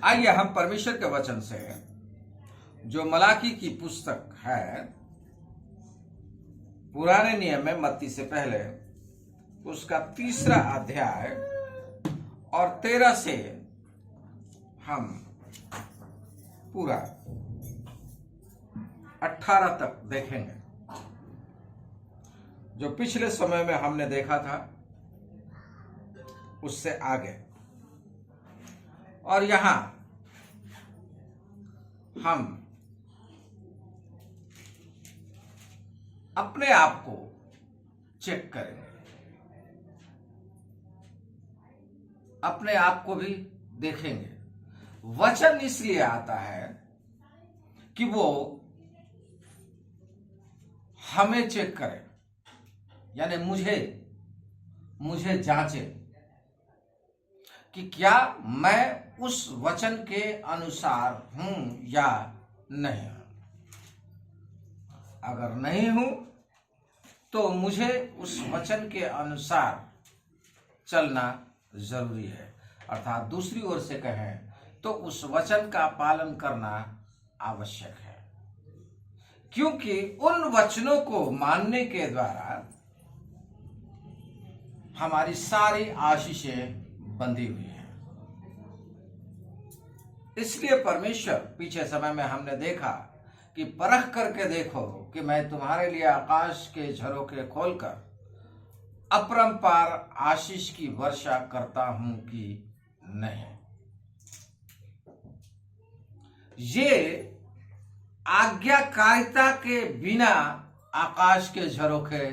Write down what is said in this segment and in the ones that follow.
आइए हम परमेश्वर के वचन से जो मलाकी की पुस्तक है, पुराने नियम में मत्ती से पहले, उसका 3रा अध्याय और 13 से हम पूरा 18 तक देखेंगे। जो पिछले समय में हमने देखा था उससे आगे, और यहां हम अपने आप को चेक करेंगे, अपने आप को भी देखेंगे। वचन इसलिए आता है कि वो हमें चेक करे, यानी मुझे जांचे कि क्या मैं उस वचन के अनुसार हूं या नहीं हूं। अगर नहीं हूं तो मुझे उस वचन के अनुसार चलना जरूरी है, अर्थात दूसरी ओर से कहें तो उस वचन का पालन करना आवश्यक है, क्योंकि उन वचनों को मानने के द्वारा हमारी सारी आशीषें बंधी हुई हैं। इसलिए परमेश्वर, पीछे समय में हमने देखा कि परख करके देखो कि मैं तुम्हारे लिए आकाश के झरोखे खोलकर अपरंपार आशीष की वर्षा करता हूं कि नहीं। ये आज्ञाकारिता के बिना आकाश के झरोखे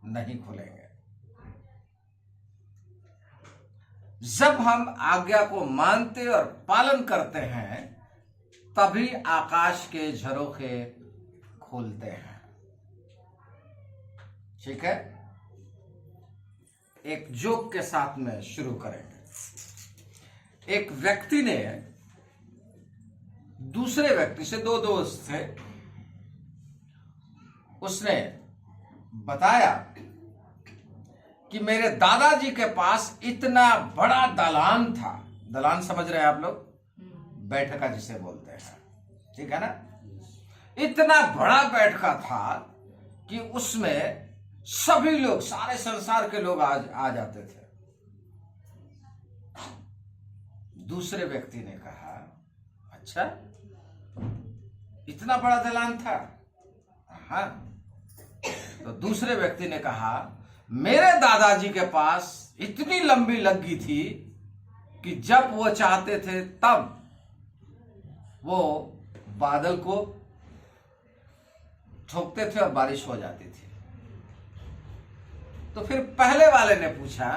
नहीं खुलेंगे। जब हम आज्ञा को मानते और पालन करते हैं तभी आकाश के झरोखे खुलते हैं। ठीक है, एक जोक के साथ में शुरू करेंगे। एक व्यक्ति ने दूसरे व्यक्ति से, दो दोस्त थे, उसने बताया कि मेरे दादाजी के पास इतना बड़ा दलान था। दलान समझ रहे हैं आप लोग? बैठका जिसे बोलते हैं, ठीक है ना। इतना बड़ा बैठका था कि उसमें सभी लोग, सारे संसार के लोग आ जाते थे। दूसरे व्यक्ति ने कहा, अच्छा इतना बड़ा दलान था? हाँ। तो दूसरे व्यक्ति ने कहा, मेरे दादाजी के पास इतनी लंबी लग्गी थी कि जब वो चाहते थे तब वो बादल को ठोकते थे और बारिश हो जाती थी। तो फिर पहले वाले ने पूछा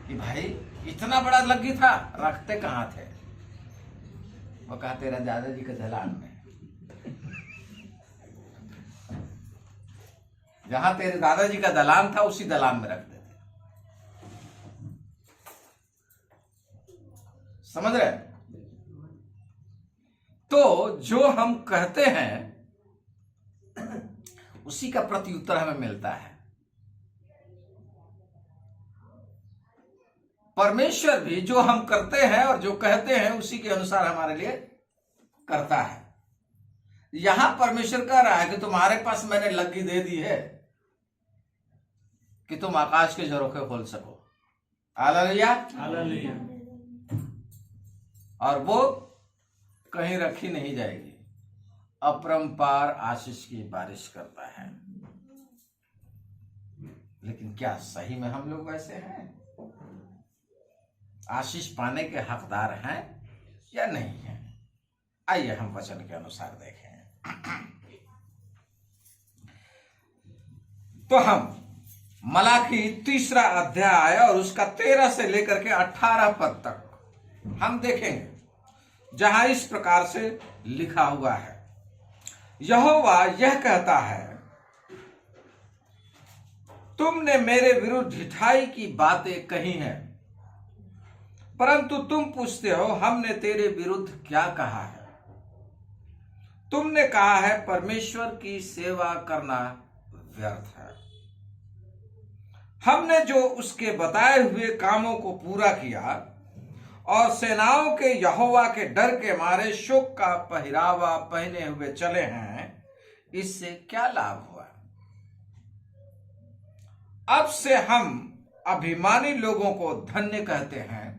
कि भाई इतना बड़ा लग्गी था, रखते कहां थे? वो कहा, तेरा दादाजी के दलान में। जहां तेरे दादाजी का दलान था उसी दलान में रखते थे। समझ रहे? तो जो हम कहते हैं उसी का प्रत्युत्तर हमें मिलता है। परमेश्वर भी जो हम करते हैं और जो कहते हैं उसी के अनुसार हमारे लिए करता है। यहां परमेश्वर कह रहा है कि तुम्हारे पास मैंने लग्गी दे दी है कि तुम आकाश के झरोखे खोल सको। Hallelujah, hallelujah. और वो कहीं रखी नहीं जाएगी, अपरंपार आशीष की बारिश करता है। लेकिन क्या सही में हम लोग वैसे हैं? आशीष पाने के हकदार हैं या नहीं हैं? आइए हम वचन के अनुसार देखें। तो हम मलाकी 3रा अध्याय और उसका 13 से लेकर के 18 पद तक हम देखेंगे, जहां इस प्रकार से लिखा हुआ है, यहोवा यह कहता है, तुमने मेरे विरुद्ध ढिठाई की बातें कही हैं, परंतु तुम पूछते हो हमने तेरे विरुद्ध क्या कहा है। तुमने कहा है परमेश्वर की सेवा करना व्यर्थ है। हमने जो उसके बताए हुए कामों को पूरा किया और सेनाओं के यहोवा के डर के मारे शोक का पहरावा पहने हुए चले हैं, इससे क्या लाभ हुआ? अब से हम अभिमानी लोगों को धन्य कहते हैं,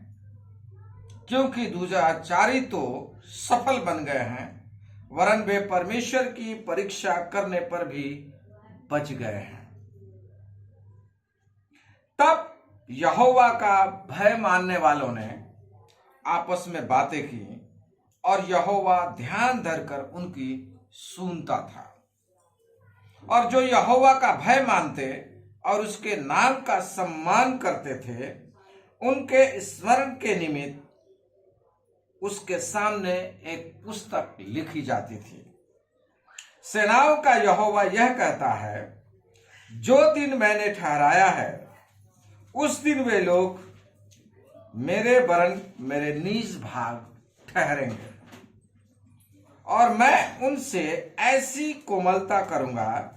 क्योंकि दुराचारी तो सफल बन गए हैं, वरन वे परमेश्वर की परीक्षा करने पर भी बच गए हैं। तब यहोवा का भय मानने वालों ने आपस में बातें की, और यहोवा ध्यान धरकर उनकी सुनता था। और जो यहोवा का भय मानते और उसके नाम का सम्मान करते थे, उनके स्मरण के निमित्त उसके सामने एक पुस्तक लिखी जाती थी। सेनाओं का यहोवा यह कहता है, जो दिन मैंने ठहराया है, उस दिन वे लोग मेरे वरन मेरे निज भाग ठहरेंगे, और मैं उनसे ऐसी कोमलता करूंगा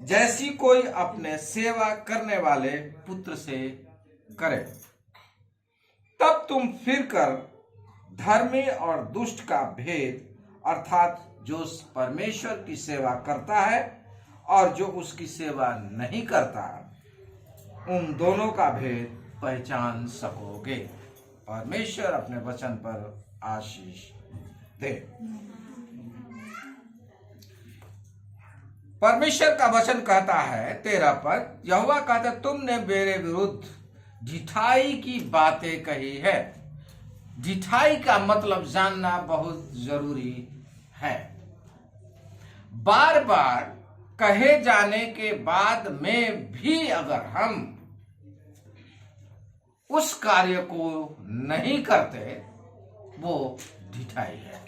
जैसी कोई अपने सेवा करने वाले पुत्र से करे। तब तुम फिरकर धर्मी और दुष्ट का भेद, अर्थात जो परमेश्वर की सेवा करता है और जो उसकी सेवा नहीं करता, उन दोनों का भेद पहचान सकोगे। परमेश्वर अपने वचन पर आशीष दे। परमेश्वर का वचन कहता है 13 पर, यहोवा कहता है, तुमने मेरे विरुद्ध ढिठाई की बातें कही है। ढिठाई का मतलब जानना बहुत जरूरी है। बार बार कहे जाने के बाद में भी अगर हम उस कार्य को नहीं करते, वो ढिठाई है।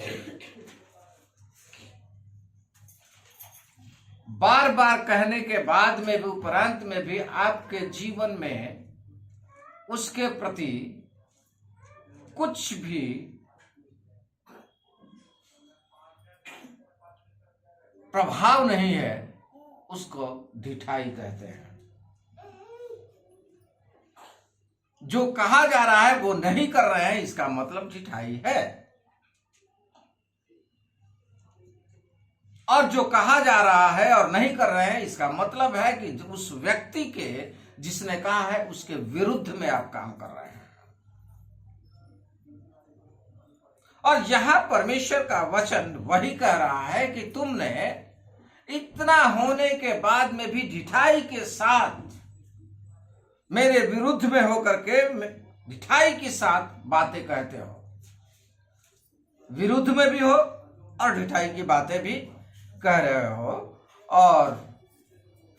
बार बार कहने के बाद में भी, उपरांत में भी आपके जीवन में उसके प्रति कुछ भी प्रभाव नहीं है, उसको ढिठाई कहते हैं। जो कहा जा रहा है वो नहीं कर रहे हैं, इसका मतलब ढिठाई है। और जो कहा जा रहा है और नहीं कर रहे हैं, इसका मतलब है कि उस व्यक्ति के जिसने कहा है उसके विरुद्ध में आप काम कर रहे हैं। और यहां परमेश्वर का वचन वही कह रहा है कि तुमने इतना होने के बाद में भी ढिठाई के साथ मेरे विरुद्ध में होकर के ढिठाई के साथ बातें कहते हो। विरुद्ध में भी हो और ढिठाई की बातें भी कह रहे हो, और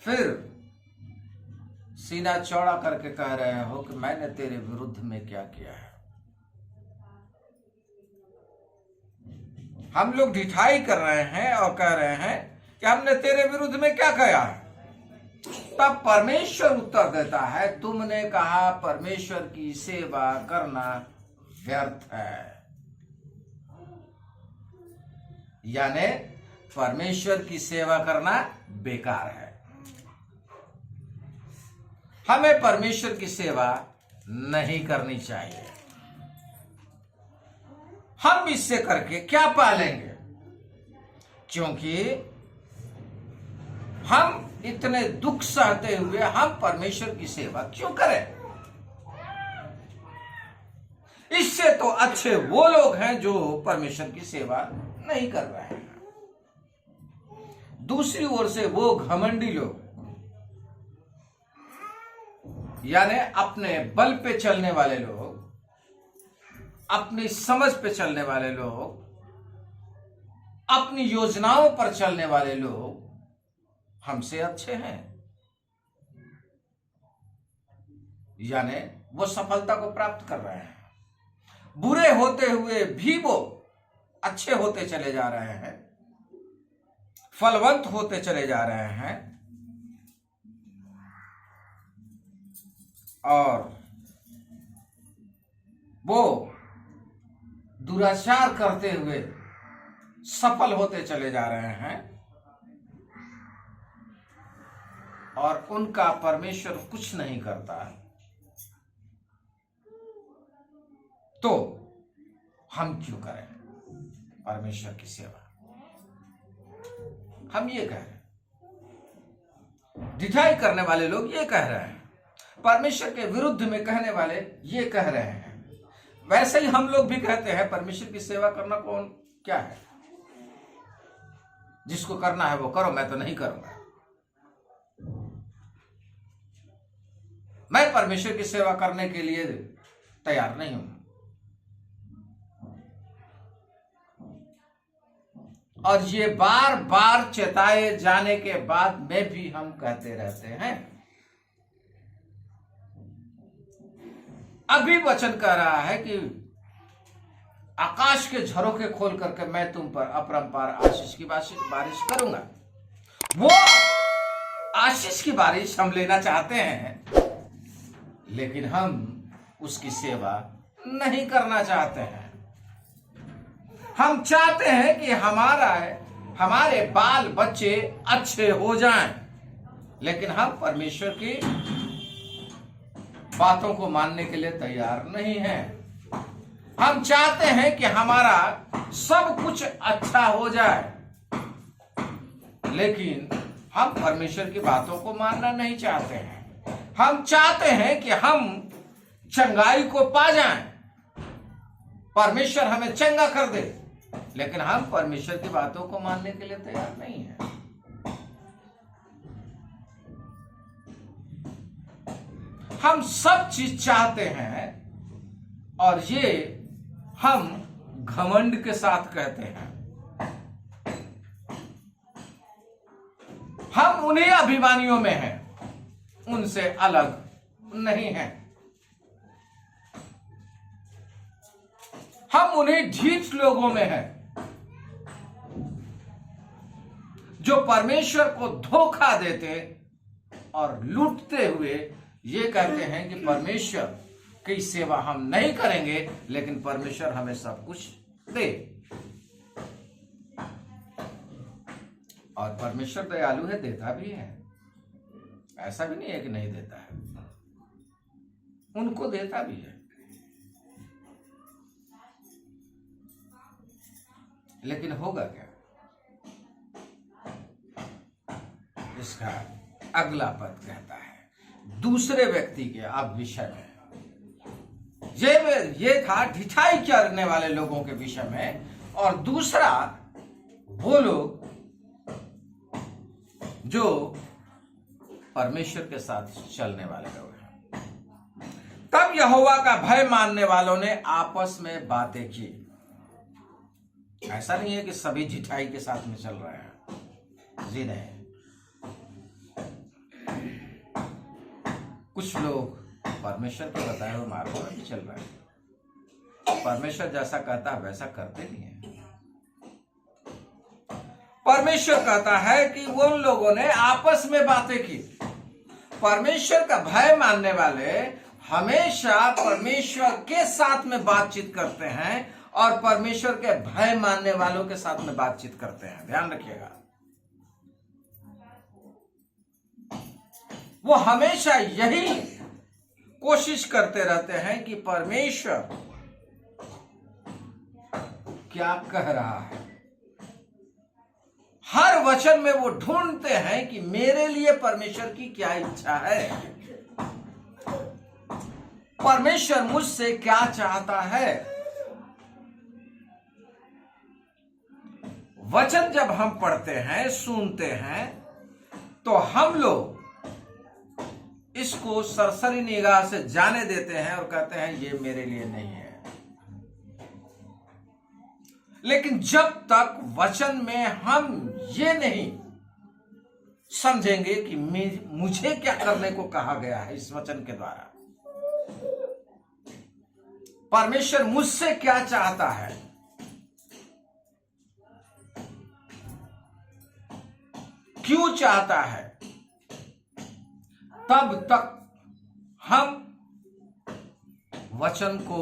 फिर सीना चौड़ा करके कह रहे हो कि मैंने तेरे विरुद्ध में क्या किया है। हम लोग ढिठाई कर रहे हैं और कह रहे हैं कि हमने तेरे विरुद्ध में क्या किया है। तब परमेश्वर उत्तर देता है, तुमने कहा परमेश्वर की सेवा करना व्यर्थ है। यानी परमेश्वर की सेवा करना बेकार है। हमें परमेश्वर की सेवा नहीं करनी चाहिए। हम इससे करके क्या पालेंगे? क्योंकि हम इतने दुख सहते हुए हम परमेश्वर की सेवा क्यों करें? इससे तो अच्छे वो लोग हैं जो परमेश्वर की सेवा नहीं कर रहे हैं। दूसरी ओर से वो घमंडी लोग, यानी अपने बल पे चलने वाले लोग, अपनी समझ पे चलने वाले लोग, अपनी योजनाओं पर चलने वाले लोग हमसे अच्छे हैं। यानी वो सफलता को प्राप्त कर रहे हैं। बुरे होते हुए भी वो अच्छे होते चले जा रहे हैं, फलवंत होते चले जा रहे हैं, और वो दुराचार करते हुए सफल होते चले जा रहे हैं, और उनका परमेश्वर कुछ नहीं करता है। तो हम क्यों करें परमेश्वर की सेवा? हम ये कह रहे हैं, ढिठाई करने वाले लोग ये कह रहे हैं, परमेश्वर के विरुद्ध में कहने वाले ये कह रहे हैं। वैसे ही हम लोग भी कहते हैं परमेश्वर की सेवा करना कौन क्या है, जिसको करना है वो करो, मैं तो नहीं करूंगा। मैं परमेश्वर की सेवा करने के लिए तैयार नहीं हूं। और ये बार बार चेताए जाने के बाद में भी हम कहते रहते हैं। अभी वचन कह रहा है कि आकाश के झरोखे खोल करके मैं तुम पर अपरंपार आशीष की बारिश करूंगा। वो आशीष की बारिश हम लेना चाहते हैं, लेकिन हम उसकी सेवा नहीं करना चाहते हैं। हम चाहते हैं कि हमारे बाल बच्चे अच्छे हो जाएं, लेकिन हम परमेश्वर की बातों को मानने के लिए तैयार नहीं हैं। हम चाहते हैं कि हमारा सब कुछ अच्छा हो जाए, लेकिन हम परमेश्वर की बातों को मानना नहीं चाहते हैं। हम चाहते हैं कि हम चंगाई को पा जाएं, परमेश्वर हमें चंगा कर दे, लेकिन हम परमेश्वर की बातों को मानने के लिए तैयार नहीं हैं। हम सब चीज चाहते हैं और ये हम घमंड के साथ कहते हैं। हम उन्हीं अभिमानियों में हैं, उनसे अलग नहीं हैं। हम उन्हीं ढीठ लोगों में हैं जो परमेश्वर को धोखा देते और लूटते हुए ये कहते हैं कि परमेश्वर की सेवा हम नहीं करेंगे, लेकिन परमेश्वर हमें सब कुछ दे। और परमेश्वर दयालु है, देता भी है, ऐसा भी नहीं है कि नहीं देता है, उनको देता भी है। लेकिन होगा क्या? इसका अगला पद कहता है दूसरे व्यक्ति के अब विषय में। ये था ढिठाई करने वाले लोगों के विषय में, और दूसरा वो लोग जो परमेश्वर के साथ चलने वाले लोग हैं। तब यहोवा का भय मानने वालों ने आपस में बातें की। ऐसा नहीं है कि सभी ढिठाई के साथ में चल रहे हैं, जी नहीं। कुछ लोग परमेश्वर के बताए हुए मार्ग पर भी चल रहे हैं। परमेश्वर जैसा कहता है वैसा करते नहीं है। परमेश्वर कहता है कि उन लोगों ने आपस में बातें की। परमेश्वर का भय मानने वाले हमेशा परमेश्वर के साथ में बातचीत करते हैं और परमेश्वर के भय मानने वालों के साथ में बातचीत करते हैं। ध्यान रखिएगा, वो हमेशा यही कोशिश करते रहते हैं कि परमेश्वर क्या कह रहा है। हर वचन में वो ढूंढते हैं कि मेरे लिए परमेश्वर की क्या इच्छा है, परमेश्वर मुझसे क्या चाहता है। वचन जब हम पढ़ते हैं, सुनते हैं, तो हम लोग इसको सरसरी निगाह से जाने देते हैं और कहते हैं ये मेरे लिए नहीं है। लेकिन जब तक वचन में हम ये नहीं समझेंगे कि मुझे क्या करने को कहा गया है इस वचन के द्वारा, परमेश्वर मुझसे क्या चाहता है, क्यों चाहता है, तब तक हम वचन को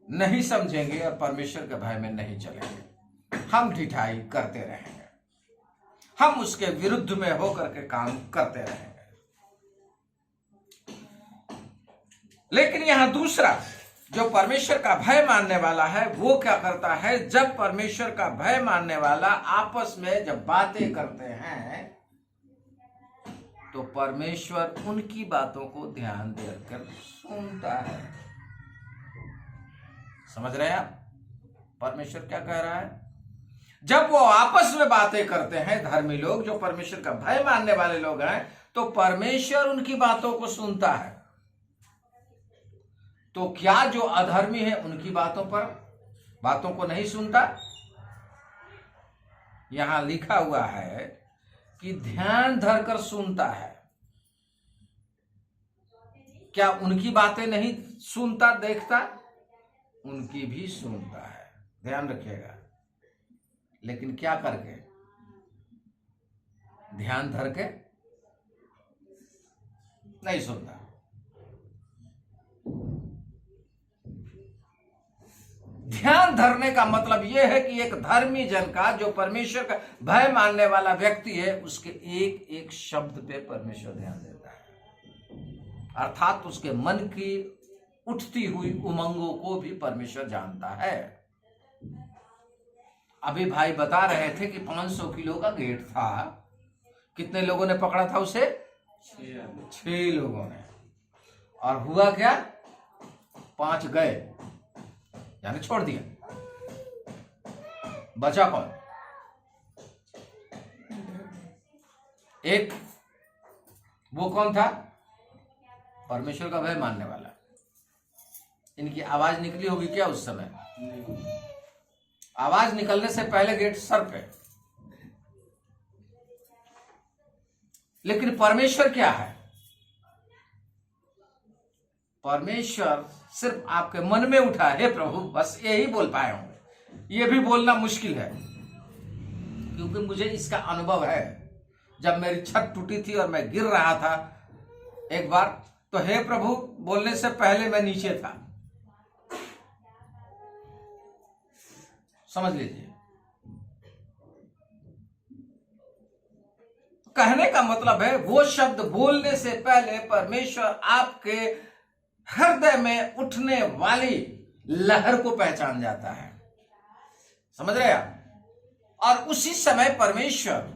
नहीं समझेंगे और परमेश्वर के भय में नहीं चलेंगे। हम ढिठाई करते रहेंगे, हम उसके विरुद्ध में होकर के काम करते रहेंगे। लेकिन यहां दूसरा, जो परमेश्वर का भय मानने वाला है, वो क्या करता है, जब परमेश्वर का भय मानने वाला आपस में जब बातें करते हैं तो परमेश्वर उनकी बातों को ध्यान देकर सुनता है। समझ रहे हैं आप परमेश्वर क्या कह रहा है? जब वो आपस में बातें करते हैं, धर्मी लोग जो परमेश्वर का भय मानने वाले लोग हैं, तो परमेश्वर उनकी बातों को सुनता है। तो क्या जो अधर्मी है उनकी बातों को नहीं सुनता? यहां लिखा हुआ है कि ध्यान धरकर सुनता है। क्या उनकी बातें नहीं सुनता, देखता? उनकी भी सुनता है, ध्यान रखिएगा। लेकिन क्या करके? ध्यान धर के नहीं सुनता। ध्यान धरने का मतलब यह है कि एक धर्मी जन का, जो परमेश्वर का भय मानने वाला व्यक्ति है, उसके एक एक शब्द पे परमेश्वर ध्यान देता है। अर्थात उसके मन की उठती हुई उमंगों को भी परमेश्वर जानता है। अभी भाई बता रहे थे कि 500 किलो का गेट था। कितने लोगों ने पकड़ा था उसे? 6 लोगों ने। और हुआ क्या? 5 गए, यानी छोड़ दिया। बचा कौन? एक। वो कौन था? परमेश्वर का भय मानने वाला। इनकी आवाज निकली होगी क्या उस समय? आवाज निकलने से पहले गेट सर पे। लेकिन परमेश्वर क्या है? परमेश्वर सिर्फ आपके मन में उठा, हे प्रभु, बस यही बोल पाए होंगे। ये भी बोलना मुश्किल है, क्योंकि मुझे इसका अनुभव है। जब मेरी छत टूटी थी और मैं गिर रहा था एक बार, तो हे प्रभु बोलने से पहले मैं नीचे था। समझ लीजिए, कहने का मतलब है वो शब्द बोलने से पहले परमेश्वर आपके हृदय में उठने वाली लहर को पहचान जाता है। समझ रहे आप? और उसी समय परमेश्वर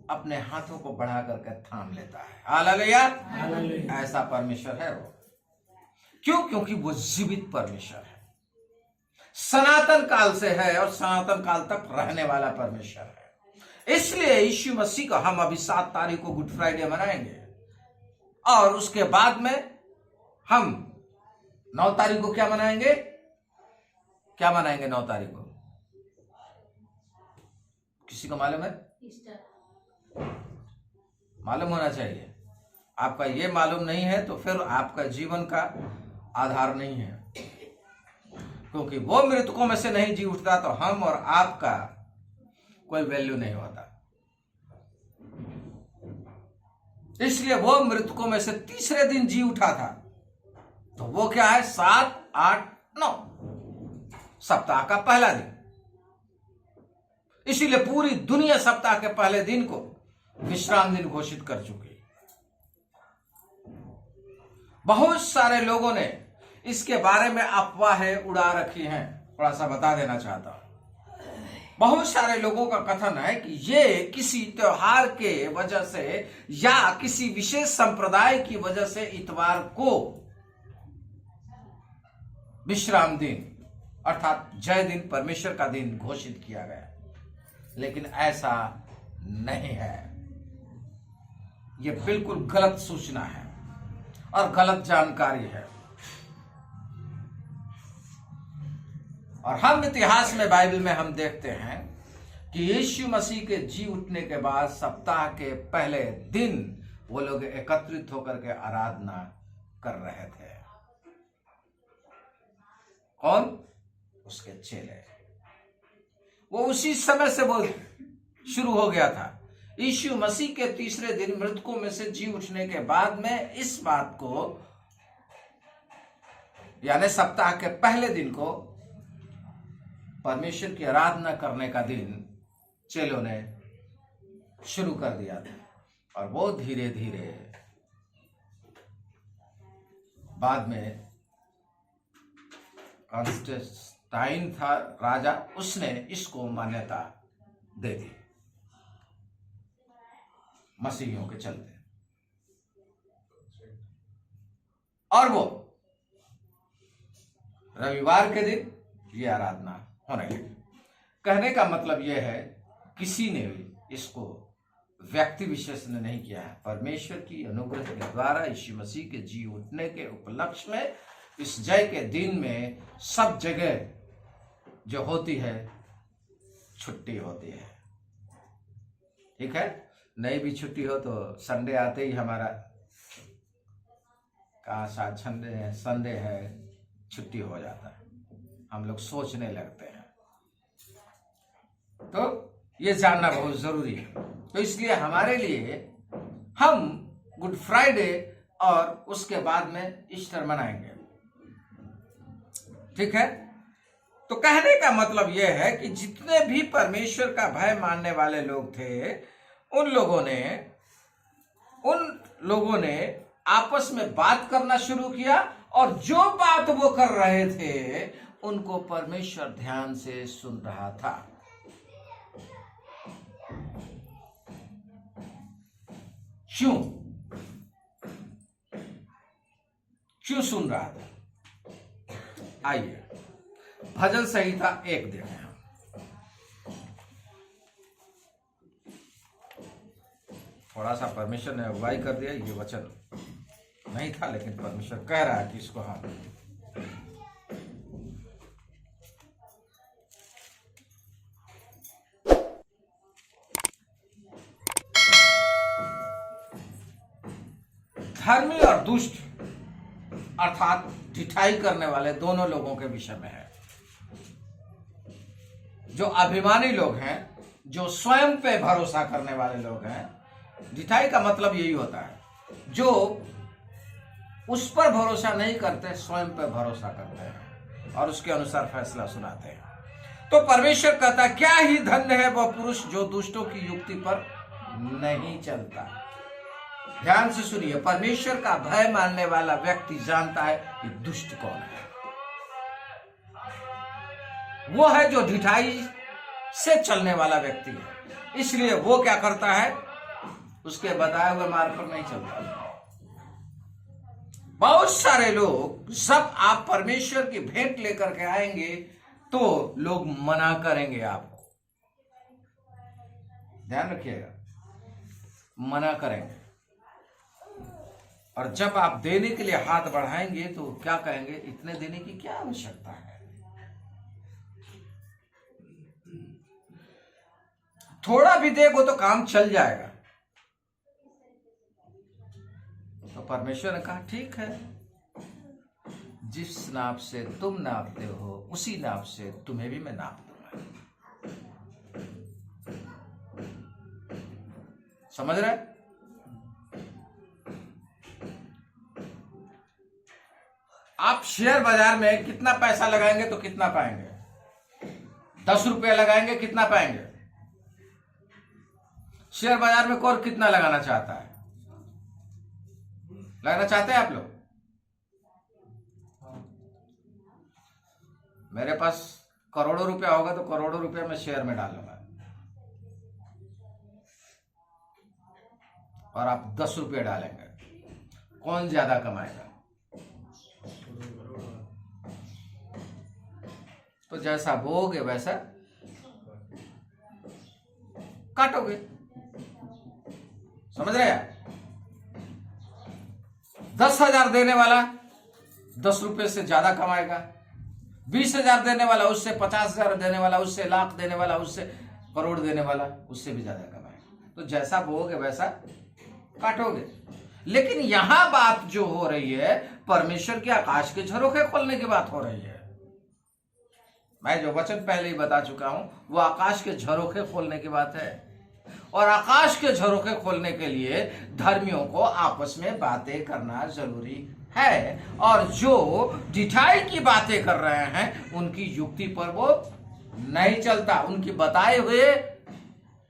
अपने हाथों को बढ़ा करके थाम लेता है। हालेलुया। ऐसा परमेश्वर है वो। क्यों? क्योंकि वो जीवित परमेश्वर है, सनातन काल से है और सनातन काल तक रहने वाला परमेश्वर है। इसलिए यीशु मसीह को हम अभी 7 तारीख को गुड फ्राइडे मनाएंगे, और उसके बाद में हम 9 तारीख को क्या मनाएंगे? क्या मनाएंगे 9 तारीख को? किसी को मालूम है? मालूम होना चाहिए। आपका ये मालूम नहीं है तो फिर आपका जीवन का आधार नहीं है, क्योंकि वो मृतकों में से नहीं जी उठता तो हम और आपका कोई वैल्यू नहीं होता। इसलिए वो मृतकों में से तीसरे दिन जी उठा था। तो वो क्या है? 7, 8, 9, सप्ताह का पहला दिन। इसीलिए पूरी दुनिया सप्ताह के पहले दिन को विश्राम दिन घोषित कर चुकी। बहुत सारे लोगों ने इसके बारे में अफवाहें उड़ा रखी हैं। थोड़ा सा बता देना चाहता हूं। बहुत सारे लोगों का कथन है कि ये किसी त्योहार के वजह से या किसी विशेष संप्रदाय की वजह से इतवार को विश्राम दिन अर्थात जय दिन, परमेश्वर का दिन घोषित किया गया। लेकिन ऐसा नहीं है। यह बिल्कुल गलत सूचना है और गलत जानकारी है। और हम इतिहास में, बाइबल में हम देखते हैं कि यीशु मसीह के जी उठने के बाद सप्ताह के पहले दिन वो लोग एकत्रित होकर के आराधना कर रहे थे। कौन? उसके चेले। वो उसी समय से वो शुरू हो गया था। यीशु मसीह के तीसरे दिन मृतकों में से जी उठने के बाद में इस बात को, यानी सप्ताह के पहले दिन को परमेश्वर की आराधना करने का दिन चेलों ने शुरू कर दिया था। और वो धीरे धीरे बाद में कॉन्स्टेंटाइन था राजा, उसने इसको मान्यता दे दी मसीहियों के चलते, और वो रविवार के दिन ये आराधना होने लगी। कहने का मतलब यह है, किसी ने भी इसको व्यक्ति विशेष ने नहीं किया है, परमेश्वर की अनुग्रह के द्वारा यीशु मसीह के जी उठने के उपलक्ष्य में इस जय के दिन में सब जगह जो होती है छुट्टी होती है। ठीक है, नहीं भी छुट्टी हो तो संडे आते ही हमारा काश आज संडे है, छुट्टी हो जाता है, हम लोग सोचने लगते हैं। तो ये जानना बहुत जरूरी है। तो इसलिए हमारे लिए हम गुड फ्राइडे और उसके बाद में ईस्टर मनाएंगे। ठीक है, तो कहने का मतलब यह है कि जितने भी परमेश्वर का भय मानने वाले लोग थे, उन लोगों ने आपस में बात करना शुरू किया, और जो बात वो कर रहे थे उनको परमेश्वर ध्यान से सुन रहा था। क्यों सुन रहा था? आइए भजन संहिता 1 देखें। थोड़ा सा परमेश्वर ने अगुवाई कर दिया, ये वचन नहीं था, लेकिन परमेश्वर कह रहा है कि इसको हम धर्मी और दुष्ट अर्थात ढिठाई करने वाले दोनों लोगों के विषय में है। जो अभिमानी लोग हैं, जो स्वयं पे भरोसा करने वाले लोग हैं, ढिठाई का मतलब यही होता है जो उस पर भरोसा नहीं करते, स्वयं पे भरोसा करते हैं और उसके अनुसार फैसला सुनाते हैं। तो परमेश्वर कहता है, क्या ही धन्य है वह पुरुष जो दुष्टों की युक्ति पर नहीं चलता। ध्यान से सुनिए, परमेश्वर का भय मानने वाला व्यक्ति जानता है कि दुष्ट कौन है। वो है जो ढिठाई से चलने वाला व्यक्ति है। इसलिए वो क्या करता है, उसके बताए हुए मार्ग पर नहीं चलता। बहुत सारे लोग, जब आप परमेश्वर की भेंट लेकर के आएंगे तो लोग मना करेंगे आपको। ध्यान रखिएगा, मना करेंगे। और जब आप देने के लिए हाथ बढ़ाएंगे तो क्या कहेंगे, इतने देने की क्या आवश्यकता है, थोड़ा भी देखो तो काम चल जाएगा। तो परमेश्वर ने कहा, ठीक है, जिस नाप से तुम नापते हो उसी नाप से तुम्हें भी मैं नाप दूंगा। समझ रहे? आप शेयर बाजार में कितना पैसा लगाएंगे तो कितना पाएंगे? 10 रुपया लगाएंगे, कितना पाएंगे? शेयर बाजार में कौन कितना लगाना चाहता है? लगाना चाहते हैं आप लोग? मेरे पास करोड़ों रुपया होगा तो करोड़ों रुपया मैं शेयर में डालूंगा, और आप 10 रुपये डालेंगे, कौन ज्यादा कमाएगा? तो जैसा बोओगे वैसा काटोगे। समझ रहे हैं? 10,000 देने वाला 10 रुपये से ज्यादा कमाएगा, 20,000 देने वाला उससे, 50,000 देने वाला उससे, लाख देने वाला उससे, करोड़ देने वाला उससे भी ज्यादा कमाएगा। तो जैसा बोओगे वैसा काटोगे। लेकिन यहां बात जो हो रही है, परमेश्वर के आकाश के झरोखे खोलने की बात हो रही है। मैं जो वचन पहले ही बता चुका हूं, वो आकाश के झरोखे खोलने की बात है। और आकाश के झरोखे खोलने के लिए धर्मियों को आपस में बातें करना जरूरी है। और जो ढिठाई की बातें कर रहे हैं, उनकी युक्ति पर वो नहीं चलता, उनकी बताए हुए,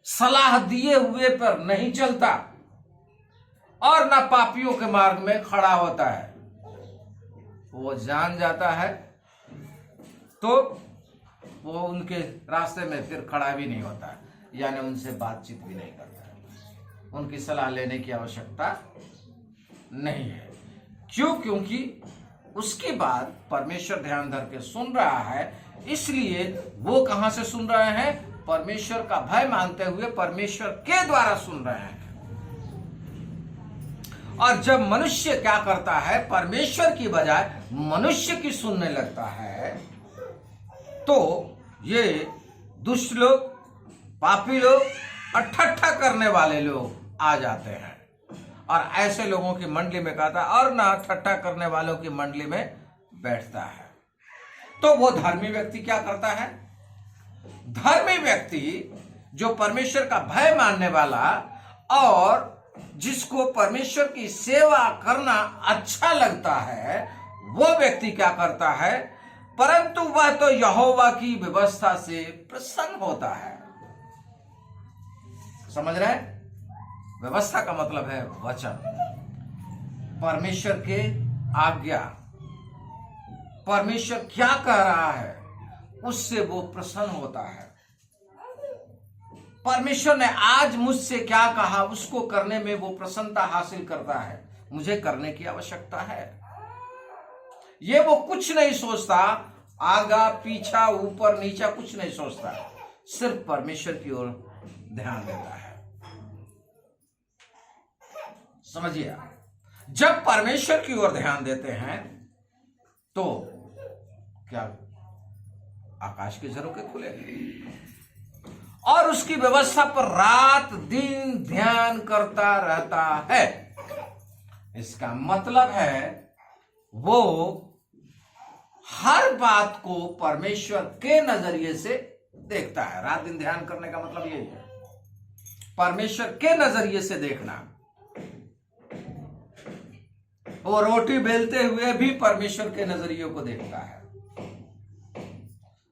सलाह दिए हुए पर नहीं चलता, और ना पापियों के मार्ग में खड़ा होता है। वो जान जाता है तो वो उनके रास्ते में फिर खड़ा भी नहीं होता, यानी उनसे बातचीत भी नहीं करता, उनकी सलाह लेने की आवश्यकता नहीं है। क्यों? क्योंकि उसकी बात परमेश्वर ध्यान धर के सुन रहा है, इसलिए वो कहां से सुन रहे हैं? परमेश्वर का भय मानते हुए परमेश्वर के द्वारा सुन रहे हैं। और जब मनुष्य क्या करता है, परमेश्वर की बजाय मनुष्य की सुनने लगता है, तो ये दुष्ट लोग, पापी लोग और ठट्ठा करने वाले लोग आ जाते हैं। और ऐसे लोगों की मंडली में कहता है, और ना ठट्ठा करने वालों की मंडली में बैठता है। तो वो धर्मी व्यक्ति क्या करता है? धर्मी व्यक्ति जो परमेश्वर का भय मानने वाला और जिसको परमेश्वर की सेवा करना अच्छा लगता है, वो व्यक्ति क्या करता है? परंतु वह तो यहोवा की व्यवस्था से प्रसन्न होता है। समझ रहे? व्यवस्था का मतलब है वचन, परमेश्वर के आज्ञा, परमेश्वर क्या कह रहा है उससे वो प्रसन्न होता है। परमेश्वर ने आज मुझसे क्या कहा उसको करने में वो प्रसन्नता हासिल करता है। मुझे करने की आवश्यकता है। ये वो कुछ नहीं सोचता, आगा पीछा ऊपर नीचा कुछ नहीं सोचता, सिर्फ परमेश्वर की ओर ध्यान देता है। समझिए, जब परमेश्वर की ओर ध्यान देते हैं तो क्या आकाश के झरोखे खुलेंगे और उसकी व्यवस्था पर रात दिन ध्यान करता रहता है। इसका मतलब है वो हर बात को परमेश्वर के नजरिए से देखता है। रात दिन ध्यान करने का मतलब यही है, परमेश्वर के नजरिए से देखना। वो रोटी बेलते हुए भी परमेश्वर के नजरिए को देखता है।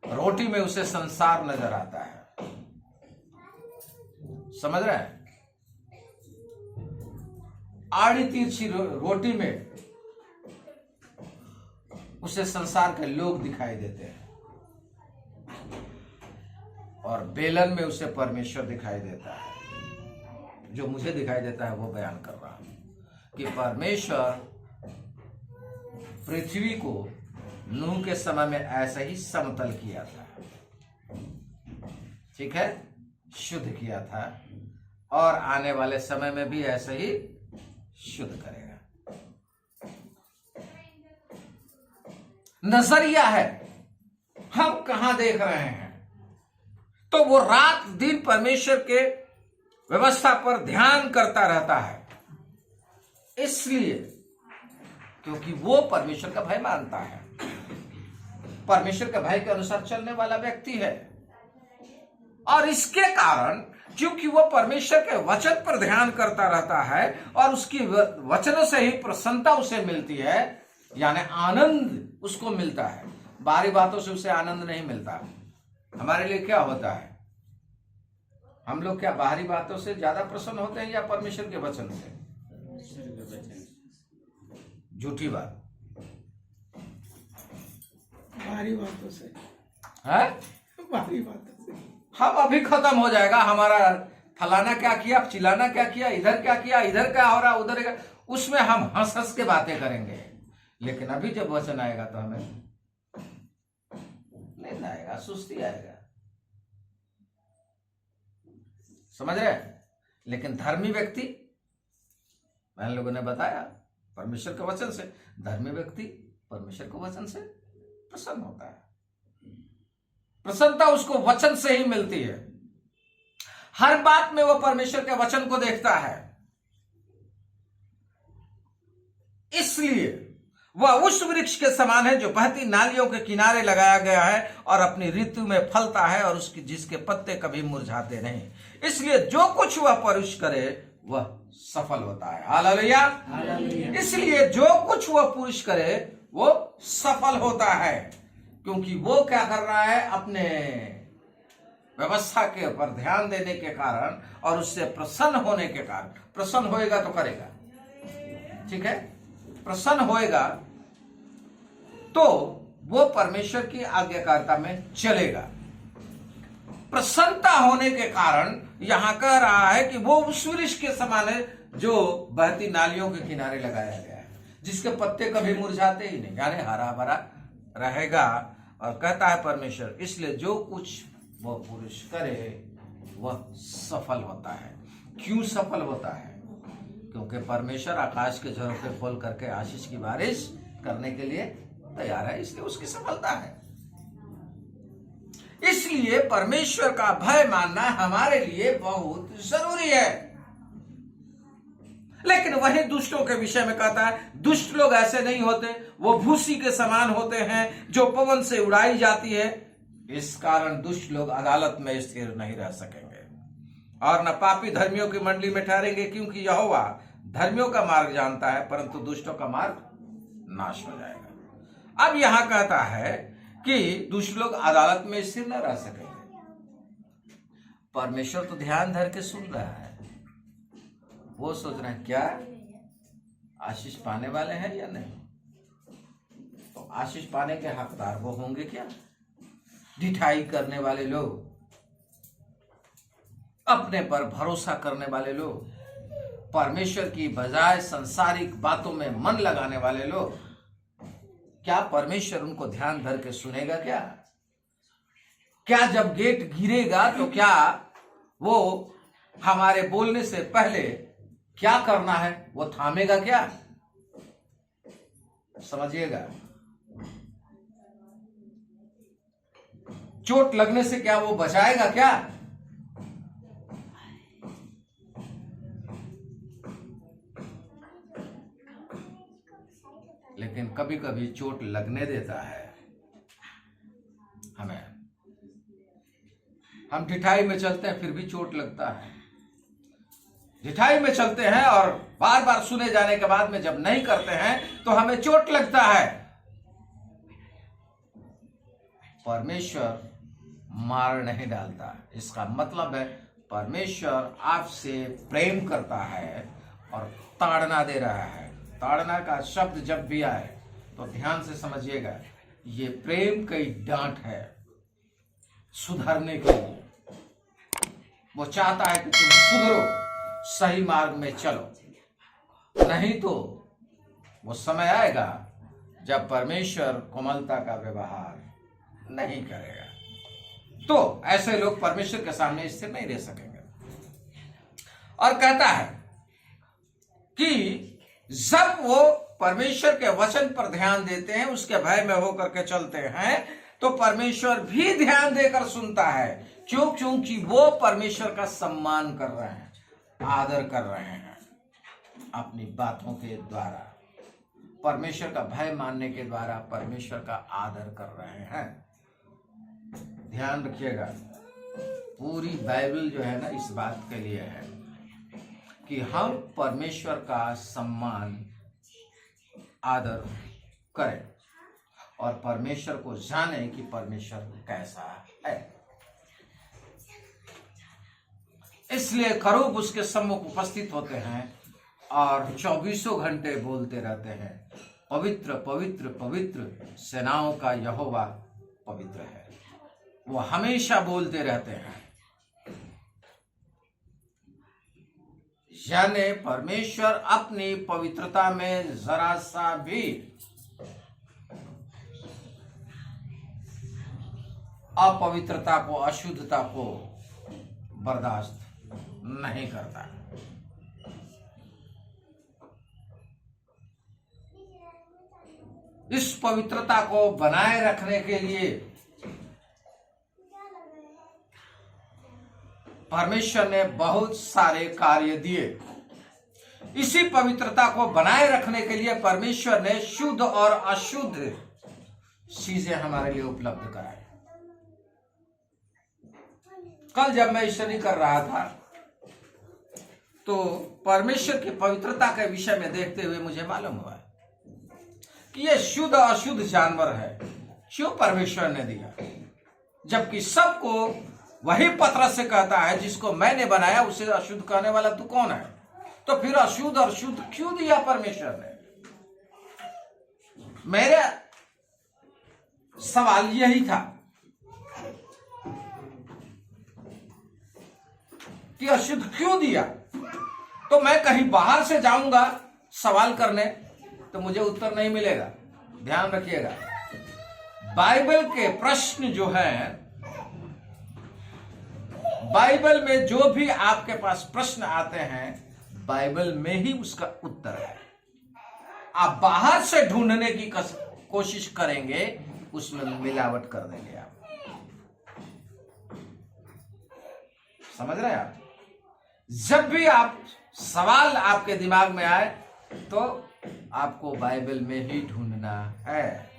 रोटी में उसे संसार नजर आता है। समझ रहे हैं? आड़ी तिरछी रोटी में उसे संसार के लोग दिखाई देते हैं और बेलन में उसे परमेश्वर दिखाई देता है। जो मुझे दिखाई देता है वो बयान कर रहा हूं कि परमेश्वर पृथ्वी को नूह के समय में ऐसा ही समतल किया था, ठीक है, शुद्ध किया था, और आने वाले समय में भी ऐसे ही शुद्ध करेगा। नजरिया है, हम कहां देख रहे हैं। तो वो रात दिन परमेश्वर के व्यवस्था पर ध्यान करता रहता है, इसलिए क्योंकि वो परमेश्वर का भय मानता है, परमेश्वर के भय के अनुसार चलने वाला व्यक्ति है। और इसके कारण क्योंकि वो परमेश्वर के वचन पर ध्यान करता रहता है और उसकी वचनों से ही प्रसन्नता उसे मिलती है, यानी आनंद उसको मिलता है। बाहरी बातों से उसे आनंद नहीं मिलता। हमारे लिए क्या होता है? हम लोग क्या बाहरी बातों से ज्यादा प्रसन्न होते हैं या परमेश्वर के वचन से? झूठी बात, बाहरी बातों से है, बाहरी बातों से। हम अभी खत्म हो जाएगा हमारा फलाना क्या किया, चिल्लाना क्या किया, इधर क्या किया, इधर क्या हो रहा, उधर क्या, उसमें हम हंस हंस के बातें करेंगे। लेकिन अभी जब वचन आएगा तो हमें नींद आएगा, सुस्ती आएगा। समझ रहे? लेकिन धर्मी व्यक्ति, मैंने लोगों ने बताया, परमेश्वर के वचन से, धर्मी व्यक्ति परमेश्वर के वचन से प्रसन्न होता है। प्रसन्नता उसको वचन से ही मिलती है। हर बात में वह परमेश्वर के वचन को देखता है, इसलिए वह उस वृक्ष के समान है जो बहती नालियों के किनारे लगाया गया है और अपनी ऋतु में फलता है और उसकी जिसके पत्ते कभी मुरझाते नहीं। इसलिए जो कुछ वह पुरुष करे वह सफल होता है। हालेलुया। इसलिए जो कुछ वह पुरुष करे वो सफल होता है, क्योंकि वो क्या कर रहा है? अपने व्यवस्था के ऊपर ध्यान देने के कारण और उससे प्रसन्न होने के कारण। प्रसन्न होएगा तो करेगा, ठीक है, प्रसन्न होएगा तो वो परमेश्वर की आज्ञाकारिता में चलेगा। प्रसन्नता होने के कारण यहां कह रहा है कि वो उस वृक्ष के समान है जो बहती नालियों के किनारे लगाया गया है, जिसके पत्ते कभी मुरझाते ही नहीं, यानी हरा भरा रहेगा। और कहता है परमेश्वर, इसलिए जो कुछ वह पुरुष करे वह सफल होता है। क्यों सफल होता है? क्योंकि परमेश्वर आकाश के झरोखे खोल करके आशीष की बारिश करने के लिए तैयार है, इसलिए उसकी सफलता है। इसलिए परमेश्वर का भय मानना हमारे लिए बहुत जरूरी है। लेकिन वही दुष्टों के विषय में कहता है, दुष्ट लोग ऐसे नहीं होते, वो भूसी के समान होते हैं जो पवन से उड़ाई जाती है। इस कारण दुष्ट लोग अदालत में स्थिर नहीं रह सकेंगे और न पापी धर्मियों की मंडली में ठहरेंगे, क्योंकि यहोवा धर्मियों का मार्ग जानता है, परंतु दुष्टों का मार्ग नाश हो जाएगा। अब यहां कहता है कि दुष्ट लोग अदालत में स्थिर न रह सकेंगे। परमेश्वर तो ध्यान धर के सुन रहा है, वो सोच रहे हैं क्या आशीष पाने वाले हैं या नहीं। तो आशीष पाने के हकदार वो होंगे क्या? ढिठाई करने वाले लोग, अपने पर भरोसा करने वाले लोग, परमेश्वर की बजाय संसारिक बातों में मन लगाने वाले लोग, क्या परमेश्वर उनको ध्यान धर के सुनेगा क्या? क्या जब गेट गिरेगा तो क्या वो हमारे बोलने से पहले क्या करना है वो थामेगा क्या? समझिएगा, चोट लगने से क्या वो बचाएगा क्या? लेकिन कभी कभी चोट लगने देता है हमें। हम ढिठाई में चलते हैं फिर भी चोट लगता है। ढिठाई में चलते हैं और बार बार सुने जाने के बाद में जब नहीं करते हैं तो हमें चोट लगता है। परमेश्वर मार नहीं डालता, इसका मतलब है परमेश्वर आपसे प्रेम करता है और ताड़ना दे रहा है। ताड़ना का शब्द जब भी आए तो ध्यान से समझिएगा, ये प्रेम की डांट है सुधरने के लिए। वो चाहता है कि तुम सुधरो, सही मार्ग में चलो, नहीं तो वो समय आएगा जब परमेश्वर कोमलता का व्यवहार नहीं करेगा। तो ऐसे लोग परमेश्वर के सामने स्थिर नहीं रह सकेंगे। और कहता है कि जब वो परमेश्वर के वचन पर ध्यान देते हैं, उसके भय में होकर के चलते हैं, तो परमेश्वर भी ध्यान देकर सुनता है। क्यों? क्योंकि वो परमेश्वर का सम्मान कर रहे हैं, आदर कर रहे हैं अपनी बातों के द्वारा। परमेश्वर का भय मानने के द्वारा परमेश्वर का आदर कर रहे हैं। ध्यान रखिएगा, पूरी बाइबल जो है ना इस बात के लिए है कि हम परमेश्वर का सम्मान आदर करें और परमेश्वर को जाने कि परमेश्वर कैसा है। इसलिए करूब उसके सम्मुख उपस्थित होते हैं और 24 घंटे बोलते रहते हैं, पवित्र पवित्र पवित्र सेनाओं का यहोवा पवित्र है। वो हमेशा बोलते रहते हैं, यानी परमेश्वर अपनी पवित्रता में जरा सा भी अपवित्रता को, अशुद्धता को बर्दाश्त नहीं करता। इस पवित्रता को बनाए रखने के लिए परमेश्वर ने बहुत सारे कार्य दिए। इसी पवित्रता को बनाए रखने के लिए परमेश्वर ने शुद्ध और अशुद्ध चीजें हमारे लिए उपलब्ध कराई। कल जब मैं स्टडी कर रहा था तो परमेश्वर की पवित्रता के विषय में देखते हुए मुझे मालूम हुआ कि ये शुद्ध अशुद्ध जानवर है। क्यों परमेश्वर ने दिया? जबकि सबको वही पतरस से कहता है, जिसको मैंने बनाया उसे अशुद्ध कहने वाला तू कौन है? तो फिर अशुद्ध और शुद्ध क्यों दिया परमेश्वर ने? मेरे सवाल यही था कि अशुद्ध क्यों दिया। तो मैं कहीं बाहर से जाऊंगा सवाल करने तो मुझे उत्तर नहीं मिलेगा। ध्यान रखिएगा, बाइबल के प्रश्न जो हैं, बाइबल में जो भी आपके पास प्रश्न आते हैं, बाइबल में ही उसका उत्तर है। आप बाहर से ढूंढने की कोशिश करेंगे, उसमें मिलावट कर देंगे आप। समझ रहे हैं आप? जब भी आप सवाल आपके दिमाग में आए तो आपको बाइबल में ही ढूंढना है।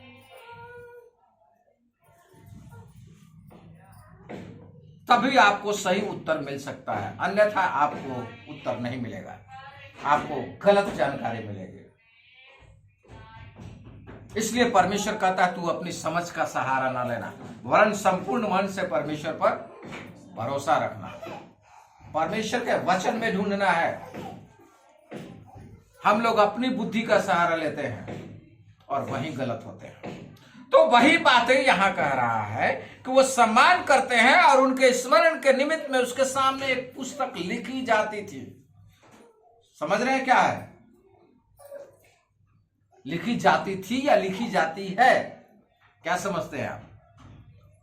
तभी आपको सही उत्तर मिल सकता है, अन्यथा आपको उत्तर नहीं मिलेगा, आपको गलत जानकारी मिलेगी। इसलिए परमेश्वर कहता है तू अपनी समझ का सहारा ना लेना, वरन संपूर्ण मन से परमेश्वर पर भरोसा रखना। परमेश्वर के वचन में ढूंढना है। हम लोग अपनी बुद्धि का सहारा लेते हैं और वही गलत होते हैं। तो वही बातें यहां कह रहा है कि वो सम्मान करते हैं और उनके स्मरण के निमित्त में उसके सामने एक पुस्तक लिखी जाती थी। समझ रहे हैं क्या है? लिखी जाती थी या लिखी जाती है? क्या समझते हैं आप?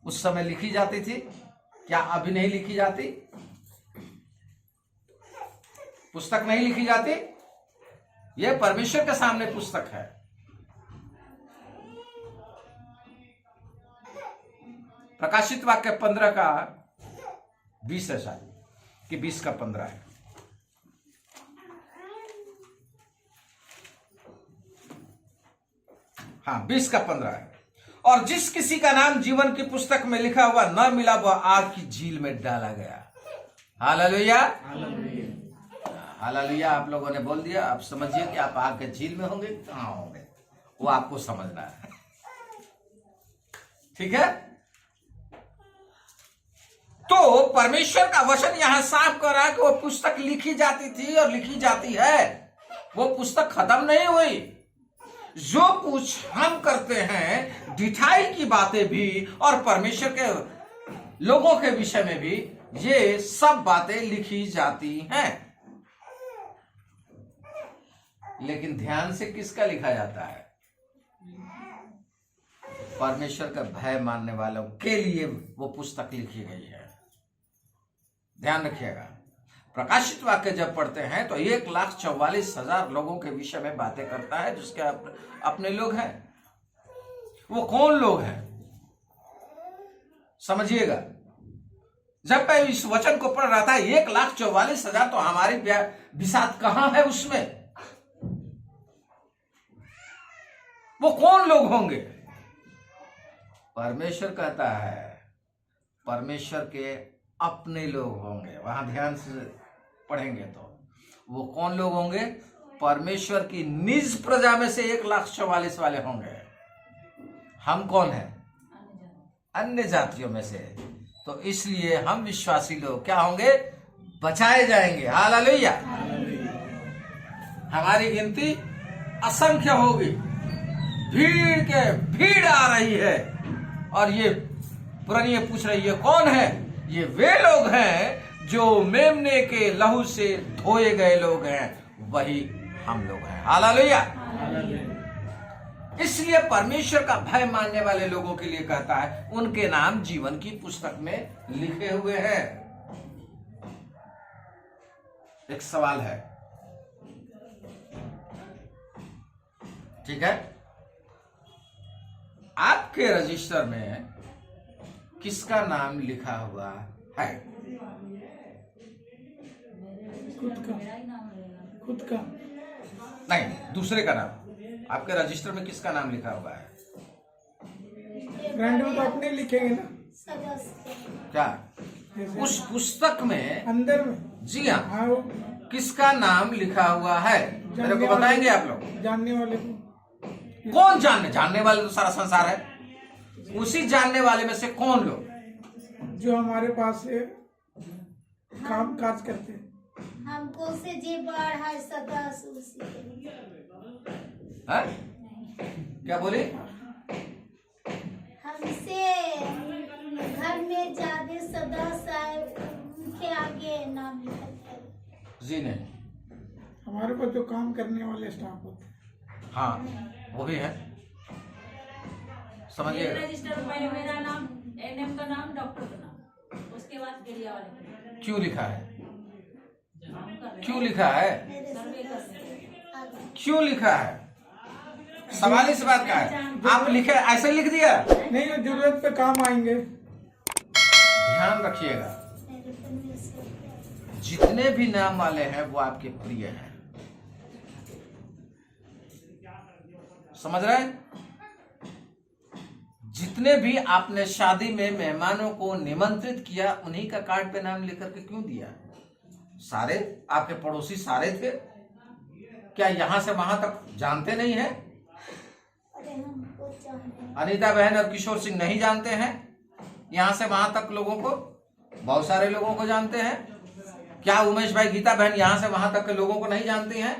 उस समय लिखी जाती थी, क्या अभी नहीं लिखी जाती? पुस्तक नहीं लिखी जाती? यह परमेश्वर के सामने पुस्तक है। प्रकाशित वाक्य 15 का 20 है शायद, कि 20 का 15 है। हाँ, 20 का 15 है। और जिस किसी का नाम जीवन की पुस्तक में लिखा हुआ न मिला, वह आग की झील में डाला गया। Hallelujah, hallelujah. आप लोगों ने बोल दिया। आप समझिए कि आप आग के झील में होंगे, कहां होंगे, वो आपको समझना है। ठीक है? तो परमेश्वर का वचन यहां साफ कर रहा है कि वो पुस्तक लिखी जाती थी और लिखी जाती है। वो पुस्तक खत्म नहीं हुई। जो कुछ हम करते हैं, ढिठाई की बातें भी और परमेश्वर के लोगों के विषय में भी, ये सब बातें लिखी जाती हैं। लेकिन ध्यान से किसका लिखा जाता है? परमेश्वर का भय मानने वालों के लिए वो पुस्तक लिखी गई है। ध्यान रखिएगा। प्रकाशित वाक्य जब पढ़ते हैं तो 1,44,000 लोगों के विषय में बातें करता है, जिसके अपने लोग हैं। वो कौन लोग हैं समझिएगा। जब मैं इस वचन को पढ़ रहा था, 1,44,000 तो हमारी बिसात कहां है उसमें? वो कौन लोग होंगे? परमेश्वर कहता है परमेश्वर के अपने लोग होंगे। वहां ध्यान से पढ़ेंगे तो वो कौन लोग होंगे? परमेश्वर की निज प्रजा में से 1,44,000 वाले होंगे। हम कौन हैं? अन्य जातियों में से। तो इसलिए हम विश्वासी लोग क्या होंगे? बचाए जाएंगे। हालेलुया। हमारी गिनती असंख्य होगी। भीड़ आ रही है। और ये पुरानी पूछ रही है कौन है? ये वे लोग हैं जो मेमने के लहू से धोए गए लोग हैं, वही हम लोग हैं। हालेलुया। इसलिए परमेश्वर का भय मानने वाले लोगों के लिए कहता है उनके नाम जीवन की पुस्तक में लिखे हुए हैं। एक सवाल है, ठीक है? आपके रजिस्टर में किसका नाम लिखा हुआ है? खुद का नहीं, दूसरे का नाम। आपके रजिस्टर में किसका नाम लिखा हुआ है? फ्रेंड में तो अपने लिखेंगे ना। क्या उस पुस्तक में अंदर में? जी हाँ, हाँ, वो किसका नाम लिखा हुआ है मेरे को बताएंगे आप लोग? जानने वाले को। कौन जानने वाले तो सारा संसार है। उसी जानने वाले में से कौन लोग? जो हमारे पास से काम काज करते हैं। हमको से जे बढ़ा सदस्य उसी है? क्या बोले? हमसे घर में ज्यादा सदस्य आए उनके आगे नाम लिखा है। जी नहीं, हमारे पास जो काम करने वाले स्टाफ होते हैं। हाँ वो भी है, समझिए। रजिस्टर पहले मेरा नाम, एनएम का नाम, डॉक्टर का नाम, उसके बाद गिरिया वाले का नाम। क्यों लिखा है? हम कर रहे क्यों लिखा है? मेरे सर्वे कर सदस्य रहे हैं। आगे। क्यों लिखा है? सवाल इस बात का है, आप लिखे ऐसे लिख दिया। नहीं, वो जरूरत पे काम आएंगे। ध्यान रखिएगा, मेरे परमेश्वर जितने भी नाम वाले हैं वो आपके प्रिय हैं, समझ रहे हैं? जितने भी आपने शादी में मेहमानों को निमंत्रित किया, उन्हीं का कार्ड पे नाम लिख करके क्यों दिया? सारे आपके पड़ोसी सारे थे क्या? यहां से वहां तक जानते नहीं है? अरे हमको जानते हैं। अनीता बहन और किशोर सिंह नहीं जानते हैं? यहां से वहां तक लोगों को, बहुत सारे लोगों को जानते हैं। क्या उमेश भाई, गीता बहन यहां से वहां तक के लोगों को नहीं जानते हैं?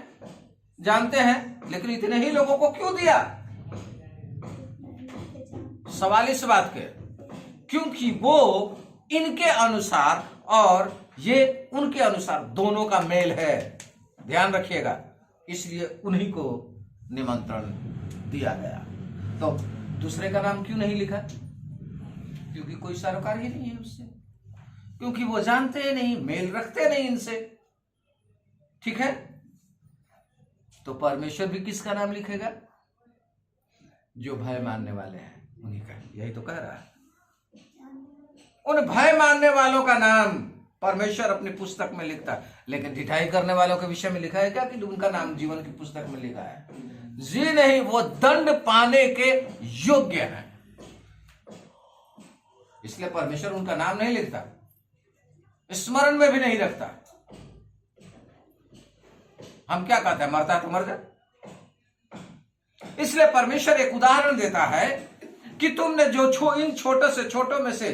जानते हैं, लेकिन इतने ही लोगों को क्यों दिया? सवाल इस बात के, क्योंकि वो इनके अनुसार और ये उनके अनुसार दोनों का मेल है। ध्यान रखिएगा, इसलिए उन्हीं को निमंत्रण दिया गया। तो दूसरे का नाम क्यों नहीं लिखा? क्योंकि कोई सरोकार ही नहीं है उससे, क्योंकि वो जानते ही नहीं, मेल रखते नहीं इनसे। ठीक है, तो परमेश्वर भी किसका नाम लिखेगा? जो भय मानने वाले हैं उन्हीं का। यही तो कह रहा है, उन भय मानने वालों का नाम परमेश्वर अपनी पुस्तक में लिखता है। लेकिन ढिठाई करने वालों के विषय में लिखा है क्या कि उनका नाम जीवन की पुस्तक में लिखा है? जी नहीं, वो दंड पाने के योग्य हैं, इसलिए परमेश्वर उनका नाम नहीं लिखता, स्मरण में भी नहीं रखता। हम क्या कहते हैं, मरता तो मर जा। इसलिए परमेश्वर एक उदाहरण देता है कि तुमने जो इन छोटे से छोटों में से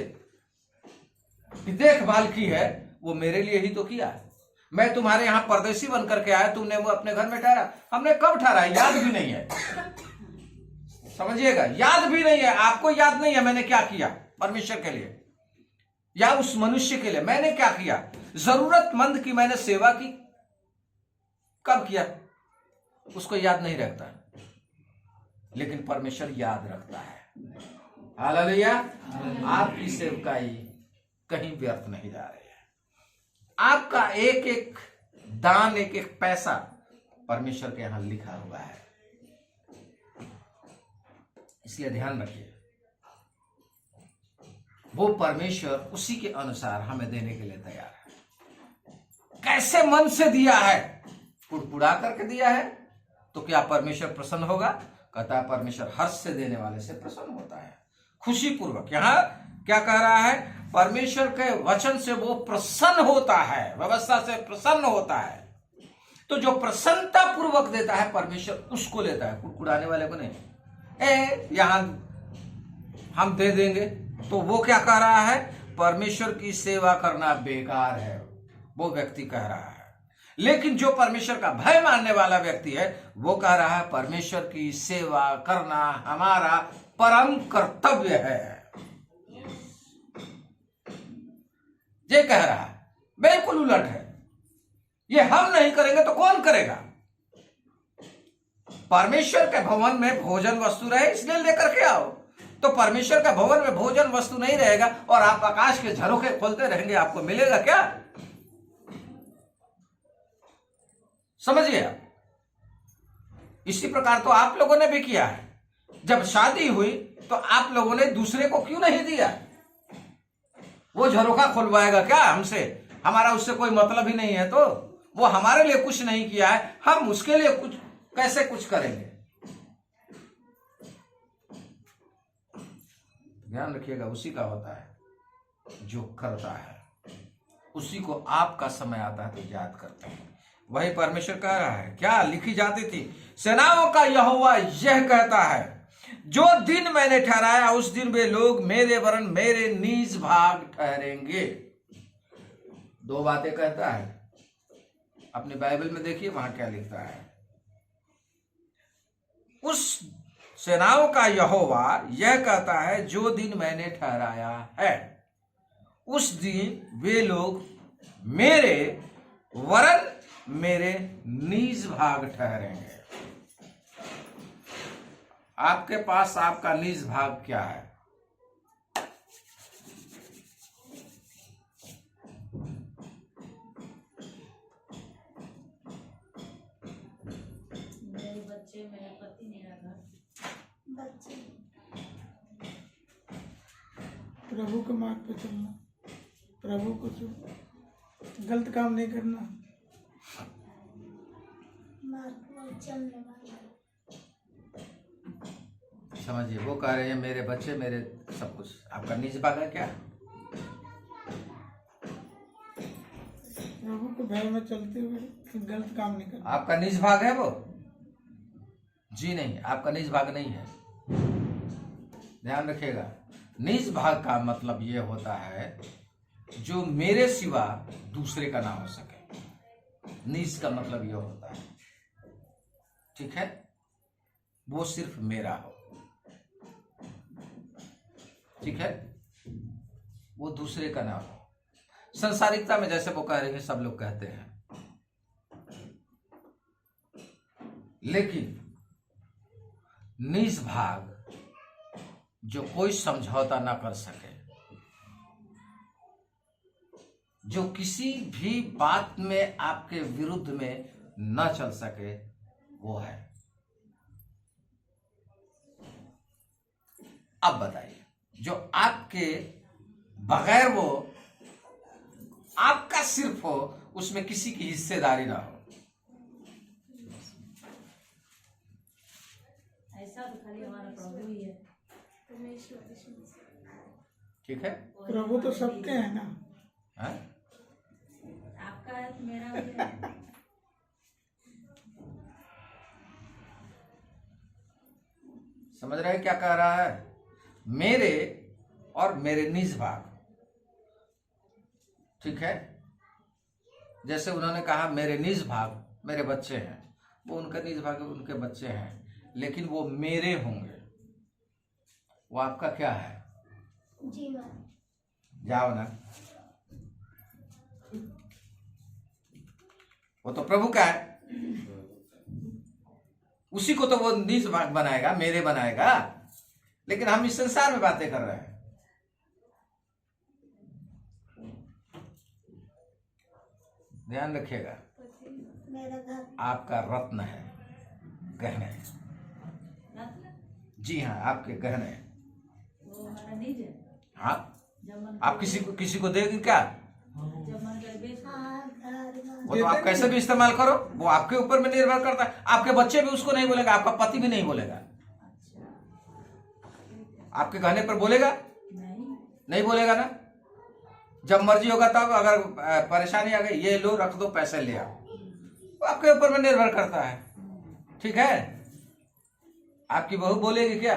देखभाल की है वो मेरे लिए ही तो किया है। मैं तुम्हारे यहां परदेसी बनकर के आया, तुमने वो अपने घर में ठहरा। हमने कब ठहरा, याद भी नहीं है। समझिएगा, याद भी नहीं है, आपको याद नहीं है मैंने क्या किया परमेश्वर के लिए या उस मनुष्य के लिए। मैंने क्या किया, जरूरतमंद की मैंने सेवा की, कब किया उसको याद नहीं रखता, लेकिन परमेश्वर याद रखता है। हालेलुया। आपकी सेवकाई कहीं व्यर्थ नहीं जा रही है। आपका एक एक दान, एक एक पैसा परमेश्वर के यहां लिखा हुआ है, इसलिए ध्यान रखिए। वो परमेश्वर उसी के अनुसार हमें देने के लिए तैयार है। कैसे मन से दिया है, कुड़कुड़ा करके दिया है, तो क्या परमेश्वर प्रसन्न होगा? कहता है परमेश्वर हर्ष से देने वाले से प्रसन्न होता है, खुशी पूर्वक। यहां क्या कह रहा है, परमेश्वर के वचन से वो प्रसन्न होता है, व्यवस्था से प्रसन्न होता है। तो जो प्रसन्नता पूर्वक देता है परमेश्वर उसको लेता है, कुड़कुड़ाने वाले को नहीं। यहां हम दे देंगे, तो वो क्या कह रहा है, परमेश्वर की सेवा करना बेकार है, वो व्यक्ति कह रहा है। लेकिन जो परमेश्वर का भय मानने वाला व्यक्ति है वो कह रहा है परमेश्वर की सेवा करना हमारा परम कर्तव्य है। ये कह रहा है, बिल्कुल उलट है। ये हम नहीं करेंगे तो कौन करेगा? परमेश्वर के भवन में भोजन वस्तु रहे इसलिए लेकर के आओ। तो परमेश्वर का भवन में भोजन वस्तु नहीं रहेगा और आप आकाश के झरोखे खोलते रहेंगे, आपको मिलेगा क्या? समझिए आप। इसी प्रकार तो आप लोगों ने भी किया है। जब शादी हुई तो आप लोगों ने दूसरे को क्यों नहीं दिया? वो झरोखा खुलवाएगा क्या हमसे? हमारा उससे कोई मतलब ही नहीं है, तो वो हमारे लिए कुछ नहीं किया है, हम उसके लिए कुछ कैसे कुछ करेंगे? ध्यान रखिएगा, उसी का होता है जो करता है, उसी को आपका समय आता है तो याद करते हैं। वही परमेश्वर कह रहा है, क्या लिखी जाती थी, सेनाओं का यहोवा यह कहता है, जो दिन मैंने ठहराया उस दिन वे लोग मेरे वरन मेरे निज भाग ठहरेंगे। दो बातें कहता है, अपनी बाइबल में देखिए वहां क्या लिखता है। उस सेनाओं का यहोवा यह कहता है, जो दिन मैंने ठहराया है उस दिन वे लोग मेरे वरन मेरे निज भाग ठहरेंगे। आपके पास आपका निज भाग क्या है? मेरे बच्चे, मेरा पति, मेरा घर। बच्चे प्रभु के मार्ग पे चलना, प्रभु को गलत काम नहीं करना। मार्ग पर चलने वाला। समझिए, वो कह रहे हैं मेरे बच्चे, मेरे सब कुछ। आपका निज भाग है क्या? प्रभु के भय में चलते हुए गलत काम नहीं करना। आपका निज भाग है वो? जी नहीं, आपका निज भाग नहीं है। ध्यान रखिएगा, निज भाग का मतलब ये होता है जो मेरे सिवा दूसरे का ना हो सके। निज का मतलब ये होता है, ठीक है, वो सिर्फ मेरा हो, ठीक है, वो दूसरे का ना हो। संसारिकता में जैसे वो कह रहे हैं, सब लोग कहते हैं, लेकिन निज भाग जो कोई समझौता ना कर सके, जो किसी भी बात में आपके विरुद्ध में न चल सके, वो है। अब बताइए, जो आपके बगैर वो आपका सिर्फ हो, उसमें किसी की हिस्सेदारी ना हो। ऐसा तो खाली हमारा प्रभु ही है। ठीक है, प्रभु तो सबके हैं ना। हाँ? आपका है तो मेरा भी है। समझ रहे हैं क्या कह रहा है? मेरे और मेरे निज भाग, ठीक है। जैसे उन्होंने कहा मेरे निज भाग मेरे बच्चे हैं, वो उनका निज भाग उनके बच्चे हैं, लेकिन वो मेरे होंगे। वो आपका क्या है? जीवन। जाओ ना, वो तो प्रभु का है, उसी को तो वो निज भाग बनाएगा, मेरे बनाएगा। लेकिन हम इस संसार में बातें कर रहे हैं। ध्यान रखिएगा, मेरा घर। आपका रत्न है, गहने। जी हाँ, आपके गहने। वो हमारा निज है। हाँ, जब मन आप किसी को देगी क्या? जब मन कर बेच दो। हाँ, घर। वो तो आप कैसे भी इस्तेमाल करो, वो आपके ऊपर में निर्भर करता है। आपके बच्चे भी उसको नहीं बोलेगा, आपका पति भी नहीं बोलेगा। अच्छा, आपके कहने पर बोलेगा? नहीं बोलेगा ना। जब मर्जी होगा तब, अगर परेशानी आ गई, ये लो रख दो, पैसे ले आओ, वो आपके ऊपर में निर्भर करता है। ठीक है, आपकी बहू बोलेगी क्या?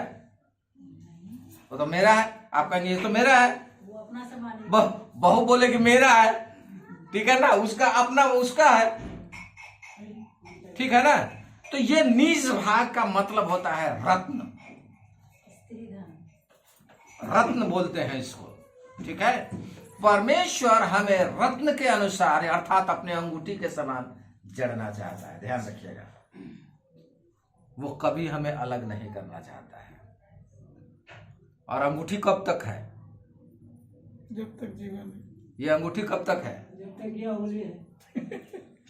वो तो मेरा है, आपका नहीं, ये तो मेरा है। वो अपना सामान बहू बोलेगी मेरा है, ठीक है ना, उसका अपना उसका है, ठीक है ना। तो ये निज भाग का मतलब होता है रत्न, स्त्री धन। रत्न बोलते हैं इसको। ठीक है, परमेश्वर हमें रत्न के अनुसार अर्थात अपने अंगूठी के समान जड़ना चाहता है। ध्यान रखिएगा, वो कभी हमें अलग नहीं करना चाहता है। और अंगूठी कब तक है? जब तक जीवन है। ये अंगूठी कब तक है? जब तक ये उंगली है।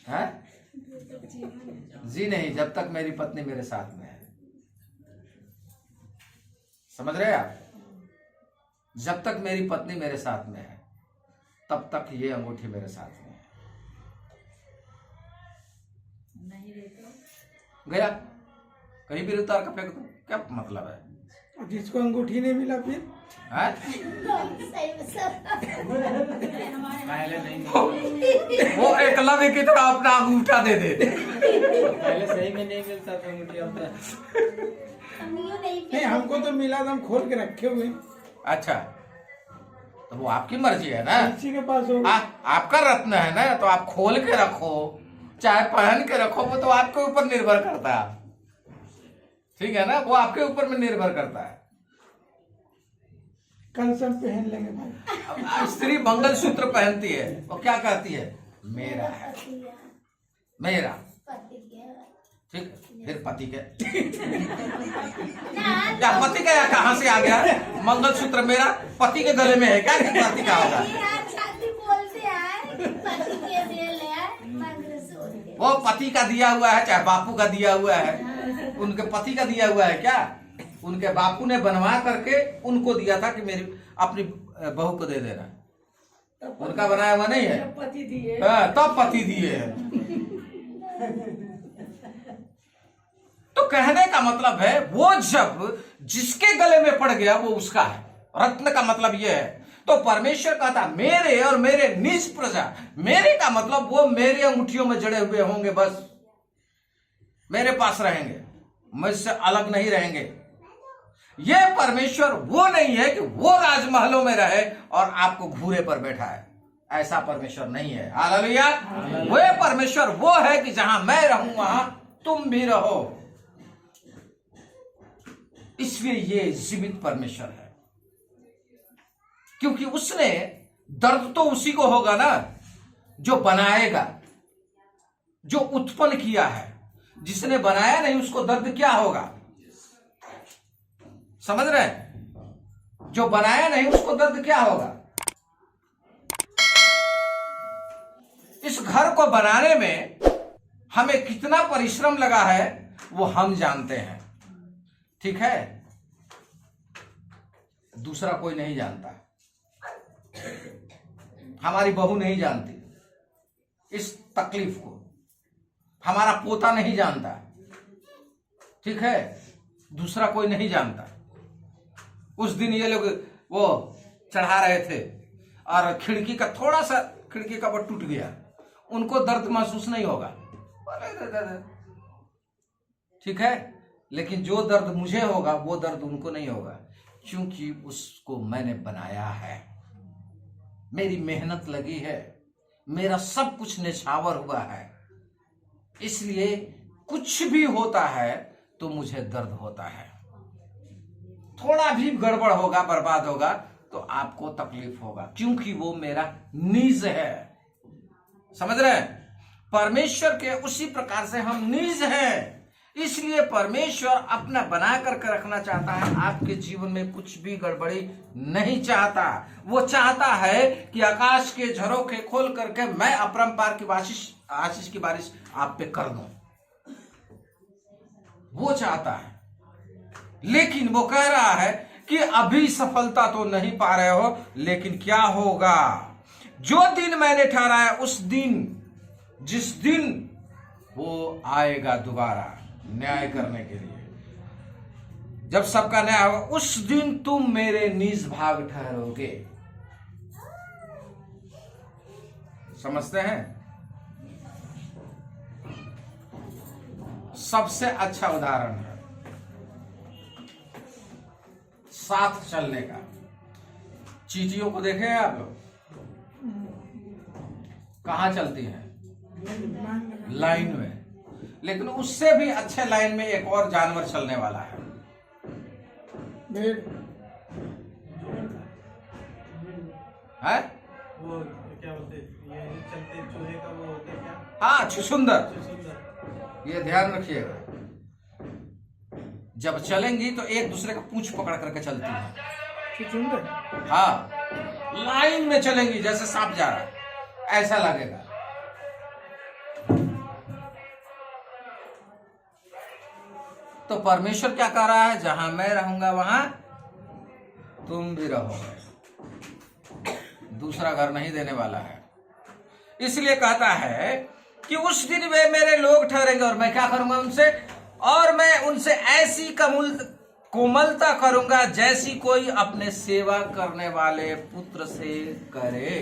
हैं? जी नहीं, जब तक मेरी पत्नी मेरे साथ में है। समझ रहे आप? जब तक मेरी पत्नी मेरे साथ में है, तब तक ये अंगूठी मेरे साथ में है। नहीं रहे तो गया, कहीं भी उतार का फेंक दो, क्या मतलब है? और जिसको अंगूठी नहीं मिला फिर हैं? सही में सर। पहले नहीं वो एकलव्य की तरह अपना अंगूठा दे दे। पहले सही में नहीं मिलता था अंगूठी, अब हम यूं नहीं नहीं, हमको तो मिला तो हम खोल के रखे हुए हैं। अच्छा, तो वो आपकी मर्जी है ना। किसी के पास होगा। आपका रत्न है ना, तो आप खोल के रखो चाहे पहन के रखो, वो तो आपके ऊपर निर्भर करता है। ठीक है ना, वो आपके ऊपर में निर्भर करता है। कल सब पहन लेंगे भाई। अब स्त्री मंगलसूत्र पहनती है, वो क्या कहती है? मेरा है, पति है, मेरा। पति के ठीक, फिर पति के ना या पति का या कहां से आ गया? मंगलसूत्र मेरा पति के गले में है क्या? पति का होगा? ये आज शादी बोलते हैं पति के दे ले मंगलसूत्र। वो पति का दिया हुआ है, चाहे बापू का दिया हुआ है, उनके पति का दिया हुआ है क्या? उनके बापू ने बनवा करके उनको दिया था कि मेरी अपनी बहू को दे देना, उनका बनाया हुआ नहीं है। पति दिए। हाँ, तब पति दिए हैं। तो कहने का मतलब है वो जब जिसके गले में पड़ गया वो उसका है। रत्न का मतलब यह है। तो परमेश्वर कहता मेरे और मेरे निज प्रजा, मेरे का मतलब वो मेरे अंगूठियों में जड़े हुए होंगे, बस मेरे पास रहेंगे, मुझसे अलग नहीं रहेंगे। ये परमेश्वर वो नहीं है कि वो राजमहलों में रहे और आपको घूरे पर बैठा है, ऐसा परमेश्वर नहीं है। हालेलुया। वो परमेश्वर वो है कि जहां मैं रहूं वहां तुम भी रहो। इसलिए ये जीवित परमेश्वर है, क्योंकि उसने दर्द तो उसी को होगा ना जो बनाएगा, जो उत्पन्न किया है। जिसने बनाया नहीं उसको दर्द क्या होगा? समझ रहे हैं? जो बनाया नहीं उसको दर्द क्या होगा? इस घर को बनाने में हमें कितना परिश्रम लगा है वो हम जानते हैं, ठीक है? दूसरा कोई नहीं जानता, हमारी बहू नहीं जानती इस तकलीफ को, हमारा पोता नहीं जानता, ठीक है? दूसरा कोई नहीं जानता। उस दिन ये लोग वो चढ़ा रहे थे और खिड़की का थोड़ा सा खिड़की का वो टूट गया, उनको दर्द महसूस नहीं होगा, ठीक है? लेकिन जो दर्द मुझे होगा वो दर्द उनको नहीं होगा, क्योंकि उसको मैंने बनाया है, मेरी मेहनत लगी है, मेरा सब कुछ निछावर हुआ है। इसलिए कुछ भी होता है तो मुझे दर्द होता है। थोड़ा भी गड़बड़ होगा, बर्बाद होगा तो आपको तकलीफ होगा, क्योंकि वो मेरा निज है। समझ रहे हैं? परमेश्वर के उसी प्रकार से हम निज हैं। इसलिए परमेश्वर अपना बना करके रखना चाहता है, आपके जीवन में कुछ भी गड़बड़ी नहीं चाहता। वो चाहता है कि आकाश के झरोखे खोल करके मैं अपरंपार की आशीष की बारिश आप पे कर दूं, वो चाहता है। लेकिन वो कह रहा है कि अभी सफलता तो नहीं पा रहे हो, लेकिन क्या होगा? जो दिन मैंने ठहराया उस दिन, जिस दिन वो आएगा दोबारा न्याय करने के लिए, जब सबका न्याय होगा, उस दिन तुम मेरे निज भाग ठहरोगे। समझते हैं? सबसे अच्छा उदाहरण है साथ चलने का। चींटियों को देखे हैं आप लोग? कहां चलती हैं? लाइन में। लेकिन उससे भी अच्छे लाइन में एक और जानवर चलने वाला है, भेड़। है? वो क्या बोलते ये चलते चूहे का वो होते क्या? हाँ, छुछुंदर। सुंदर। ये ध्यान रखिएगा, जब चलेंगी तो एक दूसरे का पूंछ पकड़ करके चलती है। छुछुंदर। हाँ, लाइन में चलेंगी, जैसे सांप जा रहा है ऐसा लगेगा। तो परमेश्वर क्या कह रहा है? जहां मैं रहूंगा वहां तुम भी रहोगे, दूसरा घर नहीं देने वाला है। इसलिए कहता है कि उस दिन वे मेरे लोग ठहरेंगे और मैं क्या करूंगा उनसे, और मैं उनसे ऐसी कोमलता करूंगा जैसी कोई अपने सेवा करने वाले पुत्र से करे।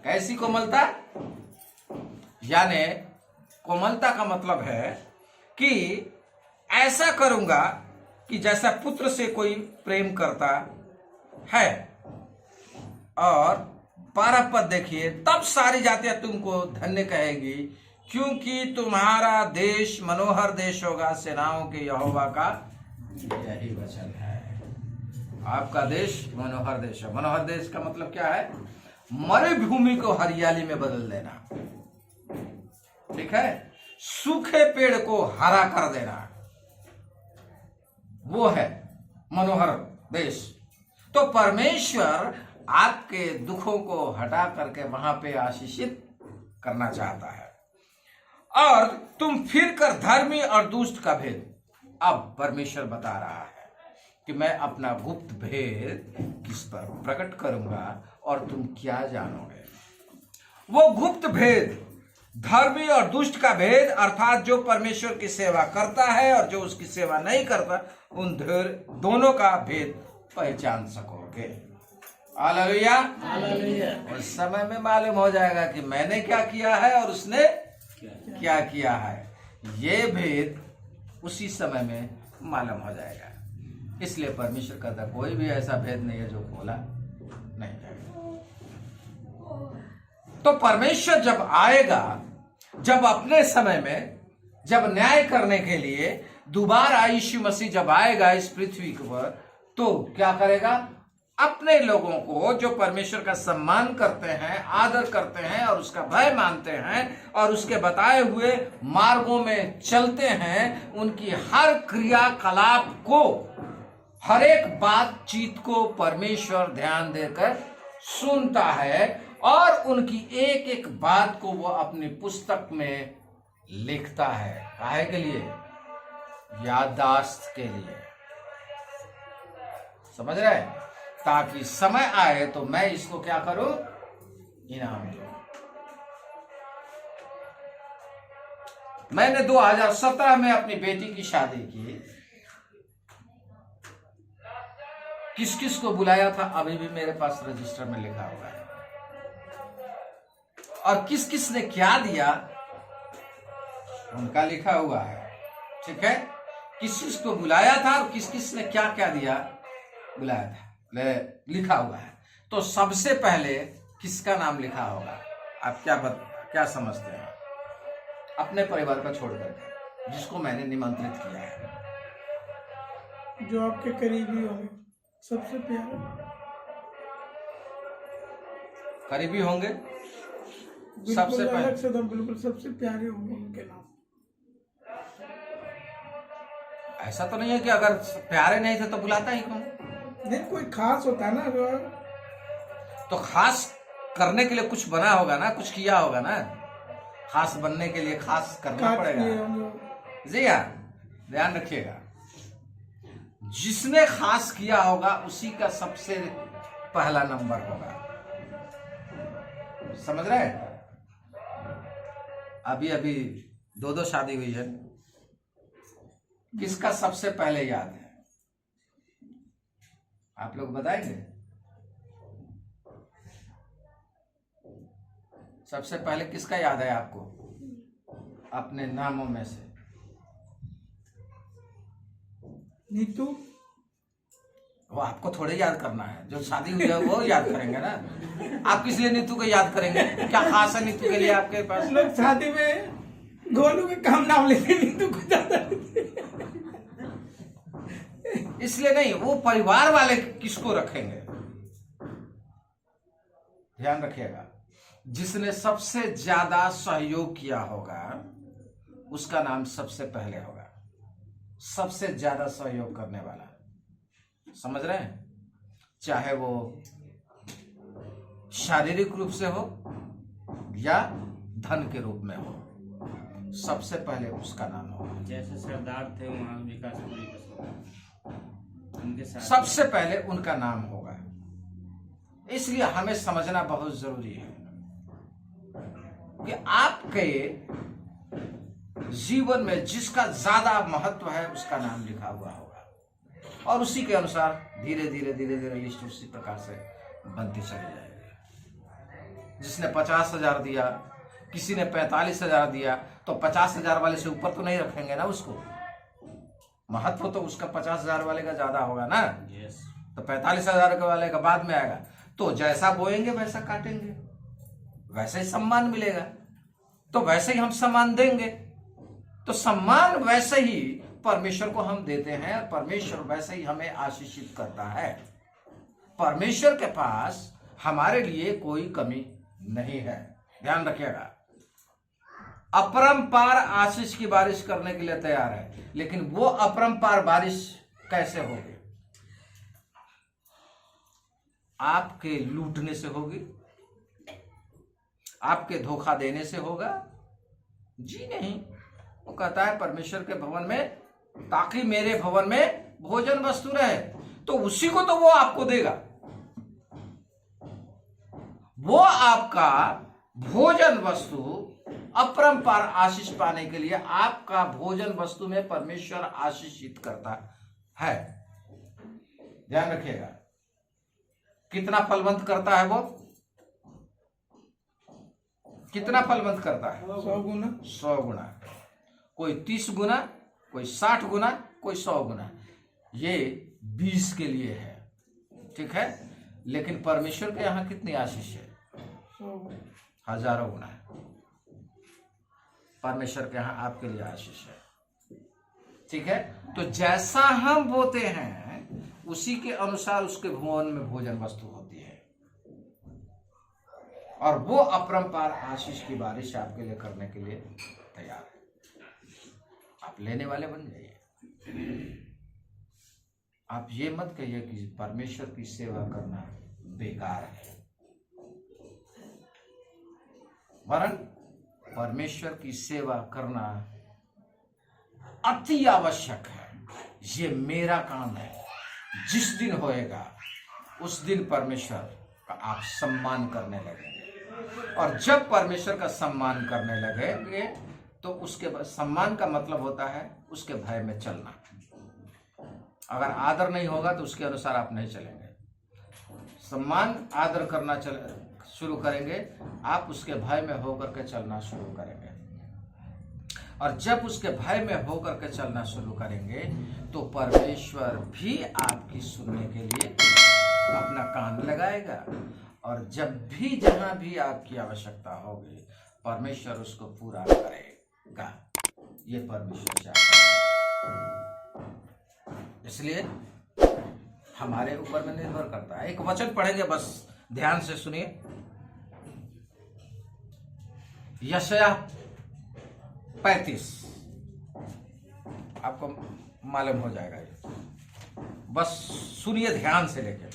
कैसी कोमलता? यानी कोमलता का मतलब है कि ऐसा करूंगा कि जैसा पुत्र से कोई प्रेम करता है। और 12 पद देखिए, तब सारी जातियां तुमको धन्य कहेगी क्योंकि तुम्हारा देश मनोहर देश होगा, सेनाओं के यहोवा का यही वचन है। आपका देश मनोहर देश है। मनोहर देश का मतलब क्या है? मरुभूमि को हरियाली में बदल देना, ठीक है, सूखे पेड़ को हरा कर देना, वो है मनोहर देश। तो परमेश्वर आपके दुखों को हटा करके वहां पे आशीषित करना चाहता है। और तुम फिर कर धर्मी और दुष्ट का भेद, अब परमेश्वर बता रहा है कि मैं अपना गुप्त भेद किस पर प्रकट करूंगा और तुम क्या जानोगे। वो गुप्त भेद, धर्मी और दुष्ट का भेद, अर्थात जो परमेश्वर की सेवा करता है और जो उसकी सेवा नहीं करता, उन दोनों का भेद पहचान सकोगे। हालेलुया। उस समय में मालूम हो जाएगा कि मैंने क्या किया है और उसने क्या किया है। ये भेद उसी समय में मालूम हो जाएगा। इसलिए परमेश्वर कहता कोई भी ऐसा भेद नहीं है जो बोला नहीं जाएगा। तो परमेश्वर जब आएगा, जब अपने समय में, जब न्याय करने के लिए दोबारा यीशु मसीह जब आएगा इस पृथ्वी पर, तो क्या करेगा? अपने लोगों को जो परमेश्वर का सम्मान करते हैं, आदर करते हैं और उसका भय मानते हैं और उसके बताए हुए मार्गों में चलते हैं, उनकी हर क्रियाकलाप को, हर एक बातचीत को परमेश्वर ध्यान देकर सुनता है और उनकी एक एक बात को वो अपनी पुस्तक में लिखता है। काहे के लिए? याददाश्त के लिए। समझ रहे हैं? ताकि समय आए तो मैं इसको क्या करूं? इनाम दूं। मैंने 2017 में अपनी बेटी की शादी की। किस किस को बुलाया था अभी भी मेरे पास रजिस्टर में लिखा हुआ है, और किस किस ने क्या दिया उनका लिखा हुआ है। ठीक है, किस किस को बुलाया था और किस किस ने क्या क्या दिया, बुलाया था, लिखा हुआ है। तो सबसे पहले किसका नाम लिखा होगा? आप क्या समझते हैं? अपने परिवार का छोड़ करके, जिसको मैंने निमंत्रित किया है, जो आपके करीबी होंगे, सबसे प्यारे करीबी होंगे, सबसे बिल्कुल पहले अलग से दम, बिल्कुल सबसे प्यारे होंगे उनके नाम। ऐसा तो नहीं है कि अगर प्यारे नहीं थे तो बुलाता ही कौन? नहीं, कोई खास होता है ना जो तो खास करने के लिए कुछ बना होगा ना, कुछ किया होगा ना। खास बनने के लिए खास करना काट पड़ेगा। किए होंगे। जी हाँ, ध्यान रखिएगा, जिसने खास किया होगा उसी का सबसे पहला नंबर होगा। समझ रहे हैं? अभी अभी 2 शादी हुई है, किसका सबसे पहले याद है? आप लोग बताएंगे? सबसे पहले किसका याद है आपको अपने नामों में से? नीतू। वो आपको थोड़े याद करना है, जो शादी हुई है वो याद करेंगे ना। आप किस लिए नीतू को याद करेंगे? क्या खास है नीतू के लिए आपके पास? लोग शादी में गोलू के काम नाम लेते, नीतू को ज्यादा इसलिए नहीं, वो परिवार वाले किसको रखेंगे? ध्यान रखिएगा, जिसने सबसे ज्यादा सहयोग किया होगा उसका नाम सबसे पहले होगा। सबसे ज्यादा सहयोग करने वाला, समझ रहे हैं? चाहे वो शारीरिक रूप से हो या धन के रूप में हो, सबसे पहले उसका नाम होगा। जैसे सरदार थे वहाँ विकासपुरी के उनके साथ सबसे पहले उनका नाम होगा। इसलिए हमें समझना बहुत जरूरी है कि आपके जीवन में जिसका ज्यादा महत्व है उसका नाम लिखा हुआ होगा, और उसी के अनुसार धीरे धीरे धीरे धीरे लिस्ट उसी प्रकार से बनती चली जाएगी। जिसने 50,000 दिया, किसी ने 45,000 दिया, तो 50,000 वाले से ऊपर तो नहीं रखेंगे ना उसको। महत्व तो उसका 50,000 वाले का ज्यादा होगा ना। यस। तो 45,000 के वाले का बाद में आएगा। तो जैसा बोएंगे वैसा काटेंगे, वैसे ही सम्मान मिलेगा। तो वैसे ही हम सम्मान देंगे। तो सम्मान वैसे ही परमेश्वर को हम देते हैं और परमेश्वर वैसे ही हमें आशीषित करता है। परमेश्वर के पास हमारे लिए कोई कमी नहीं है, ध्यान रखिएगा। अपरंपार आशीष की बारिश करने के लिए तैयार है, लेकिन वो अपरंपार बारिश कैसे होगी? आपके लूटने से होगी, आपके धोखा देने से होगा? जी नहीं। वो कहता है परमेश्वर के भवन में, ताकि मेरे भवन में भोजन वस्तु रहे, तो उसी को तो वो आपको देगा। वो आपका भोजन वस्तु अपरंपार आशीष पाने के लिए आपका भोजन वस्तु में परमेश्वर आशीषित करता है। ध्यान रखिएगा। कितना फलवंत करता है वो? कितना फलवंत करता है? 100 गुना। 100 गुना। कोई 30 गुना, कोई 60 गुना, कोई 100 गुना। ये 20 के लिए है, ठीक है। लेकिन परमेश्वर के यहां कितनी आशीष है? 100 हजारों गुना है। परमेश्वर के यहां आपके लिए आशीष है, ठीक है। तो जैसा हम बोते हैं उसी के अनुसार उसके भवन में भोजन वस्तु होती है, और वो अपरंपार आशीष की बारिश आपके लिए करने के लिए तैयार है। आप लेने वाले बन जाइए। आप ये मत कहिए कि परमेश्वर की सेवा करना बेकार है, वरन परमेश्वर की सेवा करना अति आवश्यक है। ये मेरा काम है। जिस दिन होएगा उस दिन परमेश्वर का आप सम्मान करने लगेंगे, और जब परमेश्वर का सम्मान करने लगेंगे तो उसके सम्मान का मतलब होता है उसके भय में चलना। अगर आदर नहीं होगा तो उसके अनुसार आप नहीं चलेंगे। सम्मान आदर करना शुरू करेंगे, आप उसके भय में होकर के चलना शुरू करेंगे, और जब उसके भय में होकर के चलना शुरू करेंगे तो परमेश्वर भी आपकी सुनने के लिए अपना कान लगाएगा, और जब भी जहां भी आपकी आवश्यकता होगी परमेश्वर उसको पूरा करेगा। ये परमेश्वर चाहता है। इसलिए हमारे ऊपर में निर्भर करता है। एक वचन पढ़ेंगे, बस ध्यान से सुनिए। यशायाह 35, आपको मालूम हो जाएगा ये, बस सुनिए ध्यान से लेकर।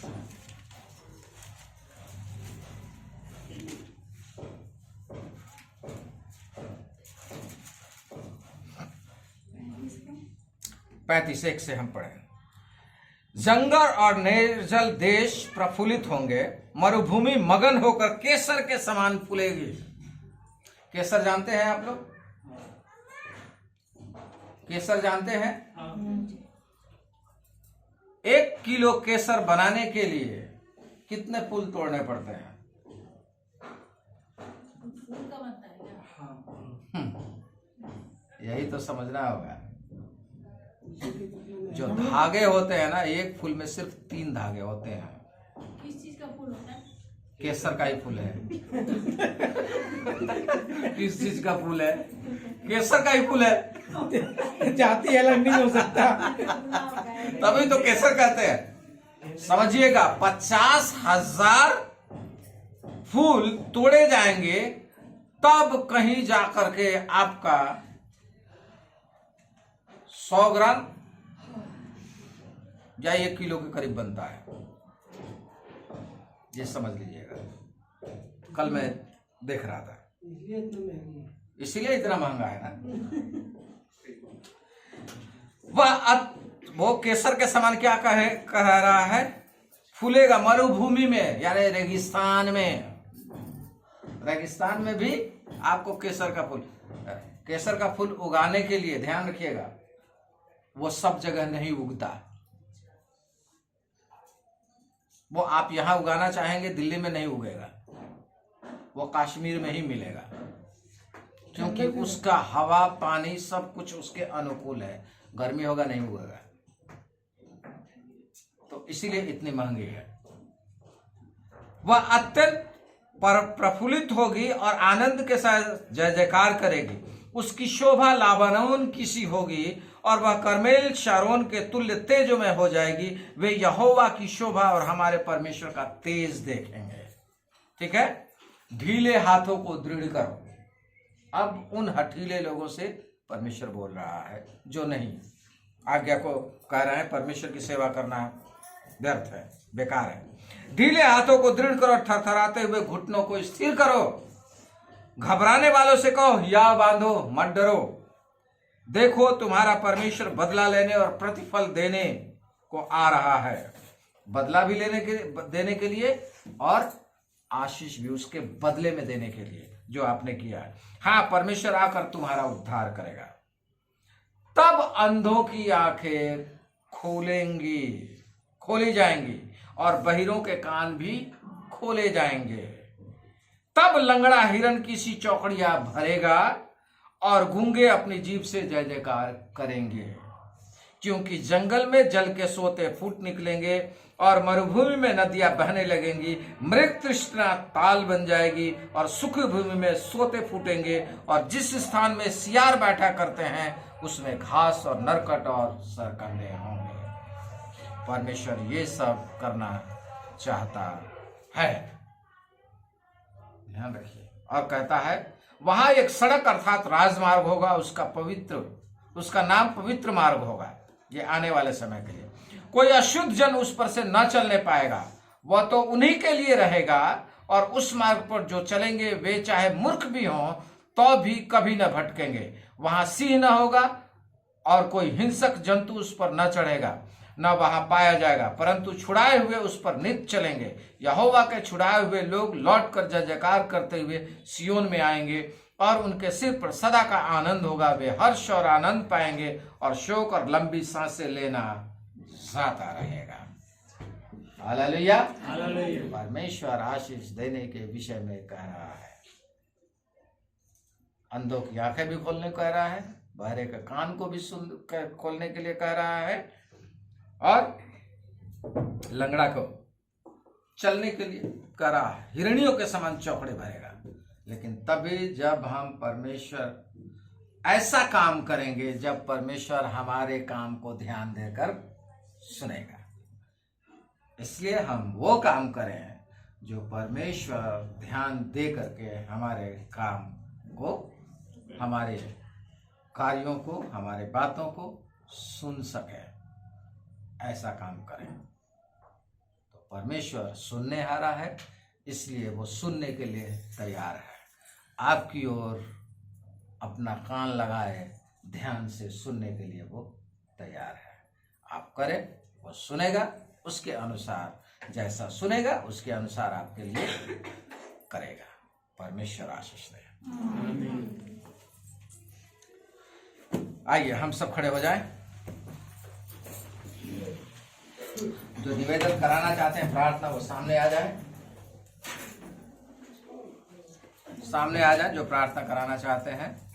पैंतीस 1 से हम पढ़ें। जंगल और निर्जल देश प्रफुल्लित होंगे, मरुभूमि मगन होकर केसर के समान फूलेगी। केसर जानते हैं आप लोग? केसर जानते हैं? 1 किलो केसर बनाने के लिए कितने फूल तोड़ने पड़ते हैं? फूल का बनता है क्या? यही तो समझना होगा। जो धागे होते हैं ना, एक फूल में सिर्फ 3 धागे होते हैं। किस चीज का फूल होता है? केसर का ही फूल है। किस चीज का फूल है? केसर का ही फूल है। जाति अलग नहीं हो सकता। तभी तो केसर कहते हैं। समझिएगा, 50,000 फूल तोड़े जाएंगे तब कहीं जाकर के आपका 100 ग्राम या 1 किलो के करीब बनता है। ये समझ लीजिएगा। कल मैं देख रहा था, इसलिए इतना महंगा है ना। वो केसर के समान क्या कह रहा है? फूलेगा मरुभूमि में, यानी रेगिस्तान में। रेगिस्तान में भी आपको केसर का फूल उगाने के लिए ध्यान रखिएगा, वो सब जगह नहीं उगता। वो आप यहां उगाना चाहेंगे दिल्ली में नहीं उगेगा, वो कश्मीर में ही मिलेगा, क्योंकि उसका हवा पानी सब कुछ उसके अनुकूल है। गर्मी होगा नहीं उगेगा, तो इसीलिए इतनी महंगी है। वह अत्यंत प्रफुल्लित होगी और आनंद के साथ जय जयकार करेगी। उसकी शोभा लाबानोन की सी होगी और वह कर्मेल शारोन के तुल्य तेजो में हो जाएगी। वे यहोवा की शोभा और हमारे परमेश्वर का तेज देखेंगे। ठीक है, ढीले हाथों को दृढ़ करो। अब उन हठीले लोगों से परमेश्वर बोल रहा है जो नहीं आज्ञा को कह रहे हैं परमेश्वर की सेवा करना व्यर्थ है, बेकार है। ढीले हाथों को दृढ़ करो, थरथराते हुए घुटनों को स्थिर करो। घबराने वालों से कहो या बांधो, मत डरो। देखो तुम्हारा परमेश्वर बदला लेने और प्रतिफल देने को आ रहा है। बदला भी देने के लिए और आशीष भी उसके बदले में देने के लिए जो आपने किया है। हाँ, परमेश्वर आकर तुम्हारा उद्धार करेगा। तब अंधों की आंखें खोली जाएंगी और बहिरों के कान भी खोले जाएंगे। तब लंगड़ा हिरन की सी चौकड़ियां भरेगा और गूंगे अपनी जीभ से जय जयकार करेंगे। क्योंकि जंगल में जल के सोते फूट निकलेंगे और मरुभूमि में नदियां बहने लगेंगी। मृग तृष्णा ताल बन जाएगी और सुख भूमि में सोते फूटेंगे। और जिस स्थान में सियार बैठा करते हैं उसमें घास और नरकट और सरकंडे होंगे। परमेश्वर ये सब करना चाहता है, ध्यान रखिए। और कहता है वहां एक सड़क अर्थात राजमार्ग होगा, उसका नाम पवित्र मार्ग होगा। ये आने वाले समय के लिए कोई अशुद्ध जन उस पर से न चलने पाएगा। वह तो उन्हीं के लिए रहेगा और उस मार्ग पर जो चलेंगे वे चाहे मूर्ख भी हों तो भी कभी न भटकेंगे। वहां सिंह न होगा और कोई हिंसक जंतु उस पर न चढ़ेगा, न वहां पाया जाएगा, परंतु छुड़ाए हुए उस पर नित्य चलेंगे। यहोवा के छुड़ाए हुए लोग लौट कर जय जयकार करते हुए सियोन में आएंगे और उनके सिर पर सदा का आनंद होगा। वे हर्ष और आनंद पाएंगे और शोक और लंबी सांसें लेना जाता रहेगा। हालेलुया। परमेश्वर आशीष देने के विषय में कह रहा है। अंधों की आंखें भी खोलने को कह रहा है, बहरे के कान को भी खोलने के लिए कह रहा है और लंगड़ा को चलने के लिए कह रहा है। हिरणियों के समान चौकड़े भरेगा। लेकिन तभी जब हम परमेश्वर ऐसा काम करेंगे जब परमेश्वर हमारे काम को ध्यान देकर सुनेगा। इसलिए हम वो काम करें जो परमेश्वर ध्यान दे करके हमारे काम को, हमारे कार्यों को, हमारे बातों को सुन सके। ऐसा काम करें तो परमेश्वर सुनने हारा है, इसलिए वो सुनने के लिए तैयार है। आपकी ओर अपना कान लगाए ध्यान से सुनने के लिए वो तैयार है। आप करें, वो सुनेगा, उसके अनुसार जैसा सुनेगा उसके अनुसार आपके लिए करेगा। परमेश्वर आशीष दे। आइए हम सब खड़े हो जाएं। जो निवेदन कराना चाहते हैं प्रार्थना, वो सामने आ जाए। सामने आ जाए जो प्रार्थना कराना चाहते हैं।